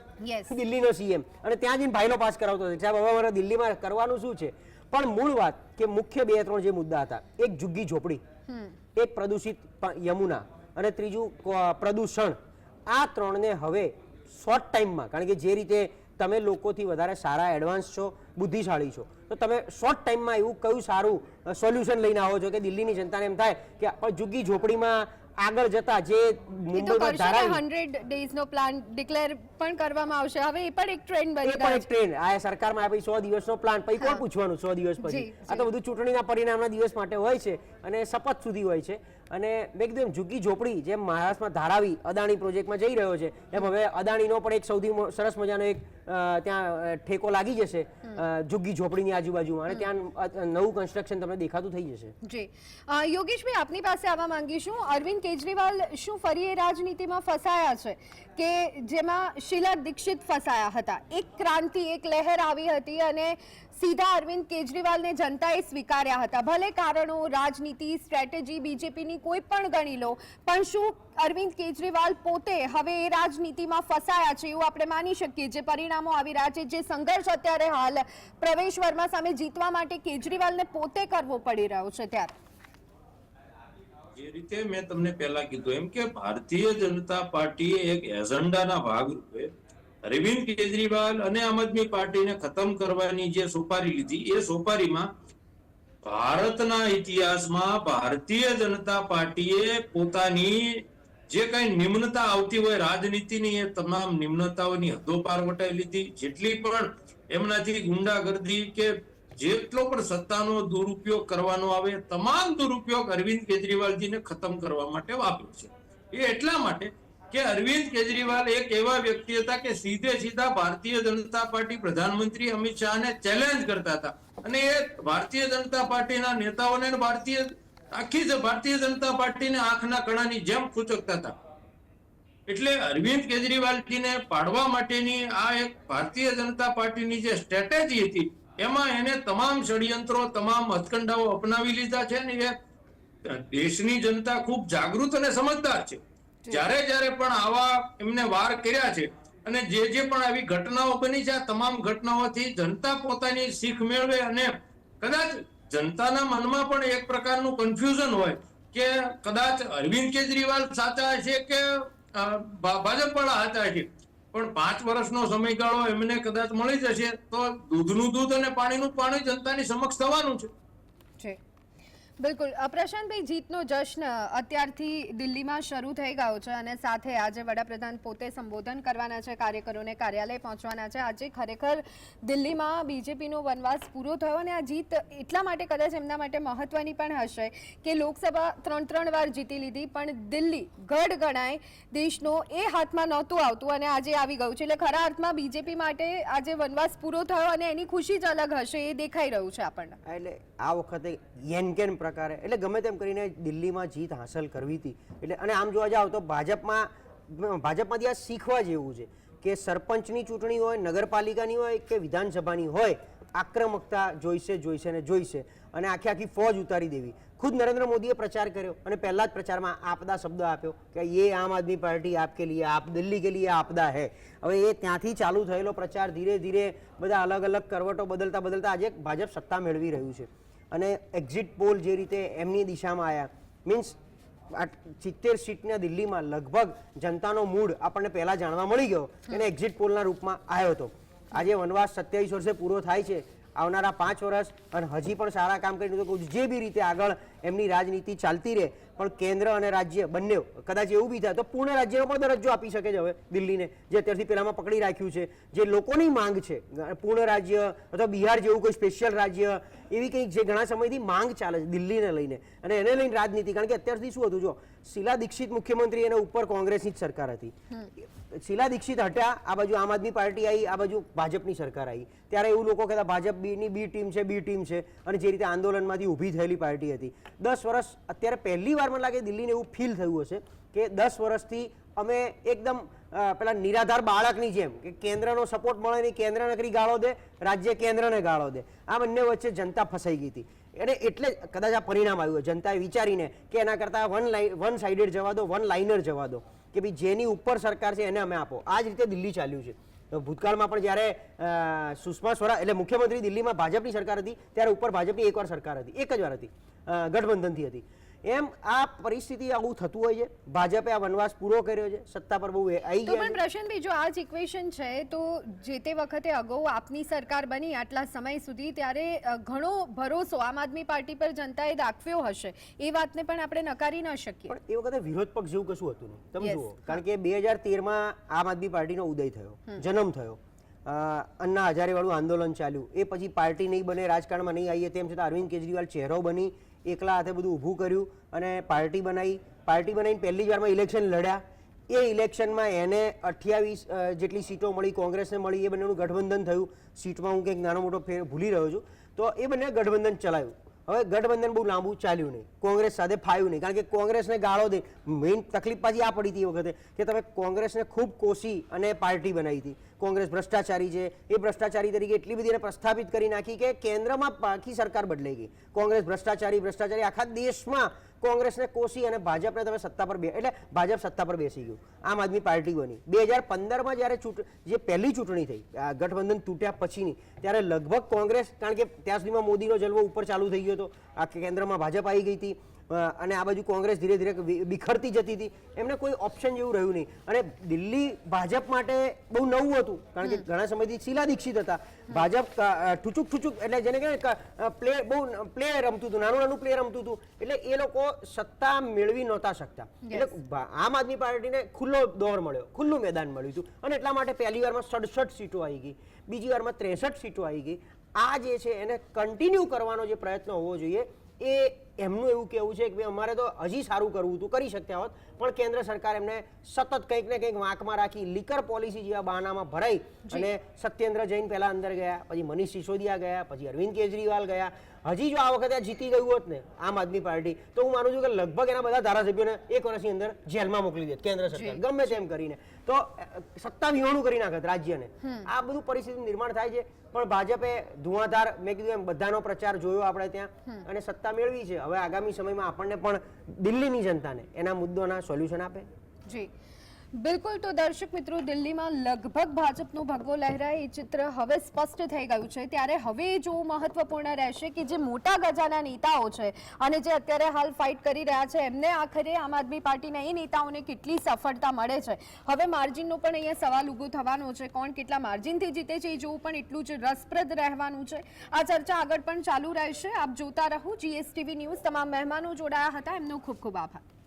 દિલ્હીનો સીએમ, અને ત્યાં જઈને ફાઇલો પાસ કરાવતો હશે. સાહેબ હવે મારે દિલ્હીમાં કરવાનું શું છે? પણ મૂળ વાત કે મુખ્ય 2-3 જે મુદ્દા હતા, એક ઝુગ્ગી ઝોપડી, એક પ્રદૂષિત યમુના અને ત્રીજું પ્રદૂષણ. આ 3ને હવે શોર્ટ ટાઈમમાં, કારણ કે જે રીતે તમે લોકોથી વધારે સારા એડવાન્સ છો, બુદ્ધિશાળી છો, તો તમે શોર્ટ ટાઈમમાં એવું કયું સારું સોલ્યુશન લઈને આવો છો કે દિલ્હીની જનતાને એમ થાય કે ઝુગ્ગી ઝોપડીમાં આગળ જતા જે મુંબઈમાં ધારાવી 100 ડેઝનો પ્લાન ડિક્લેર પણ કરવામાં આવશે. હવે એ પણ એક ટ્રેન્ડ બની ગયો છે. ટ્રેન્ડ આ સરકારમાં આ 100 દિવસનો પ્લાન, પછી કોણ પૂછવાનું 100 દિવસ પછી? આ તો બધું ચૂંટણીના પરિણામના દિવસ માટે હોય છે અને શપથ સુધી હોય છે. અને મેં કીધું એમ ઝુગ્ગી ઝોપડી જેમ મહારાષ્ટ્રમાં ધારાવી અદાણી પ્રોજેક્ટમાં જઈ રહ્યો છે, એમ હવે અદાણીનો પણ એક સૌથી સરસ મજાનો એક ત્યાં ઠેકો લાગી જશે ઝુગ્ગી ઝોપડીની આજુબાજુમાં, અને ત્યાં નવું કન્સ્ટ્રક્શન તમને દેખાતું થઈ જશે. જી યોગેશભાઈ, આપની પાસે આવવા માંગીશું. અરવિંદ કેજરીવાલ શું ફરી એ રાજનીતિમાં ફસાયા છે કે જેમાં શીલા દીક્ષિત ફસાયા હતા? એક ક્રાંતિ, એક લહેર આવી હતી અને સીધા અરવિંદ કેજરીવાલને જનતાએ સ્વીકાર્યા હતા. ભલે કારણો, રાજનીતિ, સ્ટ્રેટેજી બીજેપીની કોઈ પણ ગણી લો, પણ શું અરવિંદ કેજરીવાલ પોતે હવે એ રાજનીતિમાં ફસાયા છે એવું આપણે માની શકીએ? જે પરિણામો આવી રહ્યા છે, જે સંઘર્ષ અત્યારે હાલ પ્રવેશ વર્મા સામે જીતવા માટે કેજરીવાલને પોતે કરવો પડી રહ્યો છે, ત્યારે જે રીતે મેં તમને પહેલા કીધું એમ કે ભારતીય જનતા પાર્ટીએ એક એજન્ડાના ભાગરૂપે અરવિંદ કેજરીવાલ અને આમ આદમી પાર્ટીને ખતમ કરવાની જે સોપારી લીધી, એ સોપારીમાં ભારતના ઇતિહાસમાં ભારતીય જનતા પાર્ટીએ પોતાની જે કઈ નિમ્નતા આવતી હોય રાજનીતિની, એ તમામ નિમ્નતાઓની હદોપાર વટાવી લીધી. જેટલી પણ એમનાથી ગુંડાગર્દી કે જેટલો પણ સત્તાનો દુરુપયોગ કરવાનો આવે, તમામ દુરુપયોગ અરવિંદ કેજરીવાલજીને ખતમ કરવા માટે વાપર્યો છે. એ એટલા માટે કે અરવિંદ કેજરીવાલ એક એવા વ્યક્તિ હતા કે સીધે સીધા ભારતીય જનતા પાર્ટી પ્રધાનમંત્રી અમિત શાહને ચેલેન્જ કરતા હતા, અને એ ભારતીય જનતા પાર્ટીના નેતાઓને આખી ભારતીય જનતા પાર્ટીને આંખના કણાની જેમ ફૂંચકતા હતા. એટલે અરવિંદ કેજરીવાલજીને પાડવા માટેની આ એક ભારતીય જનતા પાર્ટીની જે સ્ટ્રેટેજી હતી, એમાં એને તમામ ષડયંત્રો, તમામ હથકંડાઓ અપનાવી લીધા છે. ને એ દેશની જનતા ખૂબ જાગૃત અને સમજદાર છે. જ્યારે પણ આવા એમને વાર કર્યા છે અને જે પણ આવી ઘટનાઓ બની છે, આ તમામ ઘટનાઓથી જનતા પોતાની શીખ મેળવે, અને કદાચ જનતાના મનમાં પણ એક પ્રકારનું કન્ફ્યુઝન હોય કે કદાચ અરવિંદ કેજરીવાલ સાચા છે કે ભાજપ વાળા સાચા છે. પણ 5 વર્ષનો સમયગાળો એમને કદાચ મળી જશે તો દૂધનું દૂધ અને પાણીનું પાણી જનતાની સમક્ષ થવાનું છે. જી બિલકુલ. પ્રશાંતભાઈ, જીતનો જશ્ન અત્યારથી દિલ્હીમાં શરૂ થઈ ગયો છે અને સાથે આજે વડાપ્રધાન પોતે સંબોધન કરવાના છે, કાર્યકરોને કાર્યાલય પહોંચવાના છે. આજે ખરેખર દિલ્હીમાં બીજેપીનો વનવાસ પૂરો થયો અને આ જીત એટલા માટે કદાચ એમના માટે મહત્વની પણ હશે કે લોકસભા 3 વાર જીતી લીધી, પણ દિલ્હી ગઢ ગણાય દેશનો એ હાથમાં નહોતું આવતું અને આજે આવી ગયું છે. એટલે ખરા અર્થમાં બીજેપી માટે આજે વનવાસ પૂરો થયો અને એની ખુશી જ અલગ હશે, એ દેખાઈ રહ્યું છે આપણને. એટલે આ વખતે યેનકેન પ્રકારે એટલે ગમે તેમ કરીને દિલ્હીમાં જીત હાંસલ કરવી હતી. એટલે અને આમ જોવા જાવ તો ભાજપમાંથી આ શીખવા જેવું છે કે સરપંચની ચૂંટણી હોય, નગરપાલિકાની હોય કે વિધાનસભાની હોય, આક્રમકતા જોઈશે ને જોઈશે અને આખી ફોજ ઉતારી દેવી. ખુદ નરેન્દ્ર મોદીએ પ્રચાર કર્યો અને પહેલા જ પ્રચારમાં આપદા શબ્દ આપ્યો કે ये આમ આદમી પાર્ટી આપકે लिए, આપ દિલ્હી કે लिए આપદા है. હવે એ ત્યાંથી ચાલુ થયેલો પ્રચાર ધીરે ધીરે બધા અલગ અલગ કરવટો બદલતા આજે ભાજપ સત્તા મેળવી રહ્યું છે. અને એક્ઝિટ પોલ જે રીતે એમની દિશામાં આવ્યા, મીન્સ 70 સીટના દિલ્હીમાં લગભગ જનતાનો મૂડ આપણને પહેલા જાણવા મળી ગયો એને એક્ઝિટ પોલના રૂપમાં આવ્યો હતો. આજે વનવાસ 27 વર્ષે પૂરો થાય છે, આવનારા 5 વર્ષ અને હજી પણ સારા કામ કરીને જે બી રીતે આગળ એમની રાજનીતિ ચાલતી રહે, પણ કેન્દ્ર અને રાજ્ય બંને કદાચ એવું બી થાય તો પૂર્ણ રાજ્યનો પણ દરજ્જો આપી શકે છે હવે દિલ્હીને, જે અત્યારથી પહેલામાં પકડી રાખ્યું છે. જે લોકોની માંગ છે પૂર્ણ રાજ્ય અથવા બિહાર જેવું કોઈ સ્પેશિયલ રાજ્ય, એવી કંઈક જે ઘણા સમયથી માંગ ચાલે છે દિલ્હીને લઈને અને એને લઈને રાજનીતિ. કારણ કે અત્યારથી શું હતું, જો શીલા દીક્ષિત મુખ્યમંત્રી અને ઉપર કોંગ્રેસની જ સરકાર હતી. શીલા દીક્ષિત હટ્યા, આ બાજુ આમ આદમી પાર્ટી આવી, આ બાજુ ભાજપની સરકાર આવી. ત્યારે એવું લોકો કહેતા ભાજપની બી ટીમ છે અને જે રીતે આંદોલનમાંથી ઊભી થયેલી પાર્ટી હતી. 10 વર્ષ અત્યારે પહેલી વાર મને લાગે દિલ્હીને એવું ફીલ થયું હશે કે 10 વર્ષથી અમે એકદમ પેલા નિરાધાર બાળકની જેમ કે કેન્દ્રનો સપોર્ટ મળે નહીં, કેન્દ્ર નકરી ગાળો દે, રાજ્ય કેન્દ્રને ગાળો દે, આ બંને વચ્ચે જનતા ફસાઈ ગઈ હતી. અને એટલે કદાચ આ પરિણામ આવ્યું જનતાએ વિચારીને કે એના કરતાં વન સાઇડેડ જવા દો, વન લાઇનર જવા દો કે ભાઈ જેની ઉપર સરકાર છે એને અમે આપો. આ જ રીતે દિલ્હી ચાલ્યું છે. ભૂતકાળમાં પણ જ્યારે સુષ્મા સ્વરાજ એટલે મુખ્યમંત્રી દિલ્હીમાં ભાજપની સરકાર હતી ત્યારે ઉપર ભાજપની એકવાર સરકાર હતી, એક જ વાર હતી, ગઠબંધનથી હતી. એમ આ પરિસ્થિતિ આવું થતું હોય છે. ભાજપે આ વનવાસ પૂરો કર્યો છે, સત્તા પર બહુ આવી તો ગયા પણ પ્રશાંતભાઈ, જો આ જ ઇક્વેશન છે તો જે તે વખતે અગાઉ આપની સરકાર બની આટલા સમય સુધી ત્યારે ઘણો ભરોસો આમ આદમી પાર્ટી પર જનતાએ દાખવ્યો હશે, એ વાતને પણ આપણે નકારી ન શકીએ. પણ એ વખતે વિરોધ પક્ષ જેવું કશું હતું નહીં. તમે જુઓ, કારણ કે 2013માં આમ આદમી પાર્ટીનો ઉદય થયો, જન્મ થયો, અન્ના હજારે વાળું આંદોલન ચાલ્યું, એ પછી પાર્ટી નહીં બને, રાજકારણમાં નહીં આવીએ, તેમ છતાં અરવિંદ કેજરીવાલ ચહેરો બની, એકલા હાથે બધું ઊભું કર્યું અને પાર્ટી બનાવીને પહેલી જ વારમાં ઇલેક્શન લડ્યા. એ ઇલેક્શનમાં એને 28 જેટલી સીટો મળી, કોંગ્રેસને મળી, એ બંનેનું ગઠબંધન થયું. સીટમાં હું કંઈક નાનો મોટો ફેર ભૂલી રહ્યો છું, તો એ બંને ગઠબંધન ચલાવ્યું. હવે ગઠબંધન બહુ લાંબુ ચાલ્યું નહીં, કોંગ્રેસ સાથે ફાયું નહીં, કારણ કે કોંગ્રેસને ગાળો દે. મેઇન તકલીફ પાછી આ પડી હતી એ વખતે કે તમે કોંગ્રેસને ખૂબ કોસી અને પાર્ટી બનાવી હતી. કોંગ્રેસ ભ્રષ્ટાચારી છે, એ ભ્રષ્ટાચારી તરીકે એટલી બધી એને પ્રસ્થાપિત કરી નાખી કે કેન્દ્રમાં આખી સરકાર બદલાઈ ગઈ. કોંગ્રેસ ભ્રષ્ટાચારી આખા દેશમાં કોંગ્રેસને કોસી અને ભાજપને તમે સત્તા પર એટલે ભાજપ સત્તા પર બેસી ગયું, આમ આદમી પાર્ટી બની. 2015માં જ્યારે જે પહેલી ચૂંટણી થઈ ગઠબંધન તૂટ્યા પછીની, ત્યારે લગભગ કોંગ્રેસ, કારણ કે ત્યાં સુધીમાં મોદીનો જલવો ઉપર ચાલુ થઈ ગયો હતો, આ કેન્દ્રમાં ભાજપ આવી ગઈ હતી અને આ બાજુ કોંગ્રેસ ધીરે ધીરે બિખરતી જતી હતી, એમને કોઈ ઓપ્શન જેવું રહ્યું નહીં. અને દિલ્હી ભાજપ માટે બહુ નવું હતું, કારણ કે ઘણા સમયથી શીલા દીક્ષિત હતા. ભાજપ ઠુચુક એટલે જેને કહેવાય બહુ પ્લે રમતું હતું, નાનું પ્લે રમતું હતું, એટલે એ લોકો સત્તા મેળવી નહોતા શકતા. એટલે આમ આદમી પાર્ટીને ખુલ્લો દોર મળ્યો, ખુલ્લું મેદાન મળ્યું હતું અને એટલા માટે પહેલી વારમાં 67 સીટો આવી ગઈ, બીજી વારમાં 63 સીટો આવી ગઈ. આ જે છે એને કન્ટિન્યુ કરવાનો જે પ્રયત્ન હોવો જોઈએ, એ એમનું એવું કહેવું છે કે ભાઈ અમારે તો હજી સારું કરવું હતું, કરી શક્યા હોત, પણ કેન્દ્ર સરકાર એમને સતત કંઈક ને કંઈક વાંકમાં રાખી, લીકર પોલિસી જેવા બહાનામાં ભરાઈ અને સત્યેન્દ્ર જૈન પહેલા અંદર ગયા, પછી મનીષ સિસોદિયા ગયા, પછી અરવિંદ કેજરીવાલ ગયા. હજી જો આ વખતે જીતી ગયું હોત ને આમ આદમી પાર્ટી, તો હું માનું છું કે લગભગ એના બધા ધારાસભ્યોને 1 વર્ષની અંદર જેલમાં મોકલી દે કેન્દ્ર સરકાર, ગમે તેમ કરીને, તો સત્તા વિહોણું કરી નાખત રાજ્યને. આ બધું પરિસ્થિતિનું નિર્માણ થાય છે. પણ ભાજપે ધુઆધાર, મેં કીધું એમ, બધાનો પ્રચાર જોયો આપણે ત્યાં અને સત્તા મેળવી છે. હવે આગામી સમયમાં આપણને પણ દિલ્હીની જનતાને એના મુદ્દાના સોલ્યુશન આપે. જી બિલકુલ, તો દર્શક મિત્રો, દિલ્હીમાં લગભગ ભાજપનો ભગવો લહેરાય એ ચિત્ર હવે સ્પષ્ટ થઈ ગયું છે. ત્યારે હવે એ જોવું મહત્વપૂર્ણ રહેશે કે જે મોટા ગજાના નેતાઓ છે અને જે અત્યારે હાલ ફાઇટ કરી રહ્યા છે એમને આખરે આમ આદમી પાર્ટીના એ નેતાઓને કેટલી સફળતા મળે છે. હવે માર્જિનનો પણ અહીંયા સવાલ ઊભો થવાનો છે. કોણ કેટલા માર્જિનથી જીતે છે એ જોવું પણ એટલું જ રસપ્રદ રહેવાનું છે. આ ચર્ચા આગળ પણ ચાલુ રહેશે. આપ જોતા રહો GSTV ન્યૂઝ. તમામ મહેમાનો જોડાયા હતા, એમનો ખૂબ ખૂબ આભાર.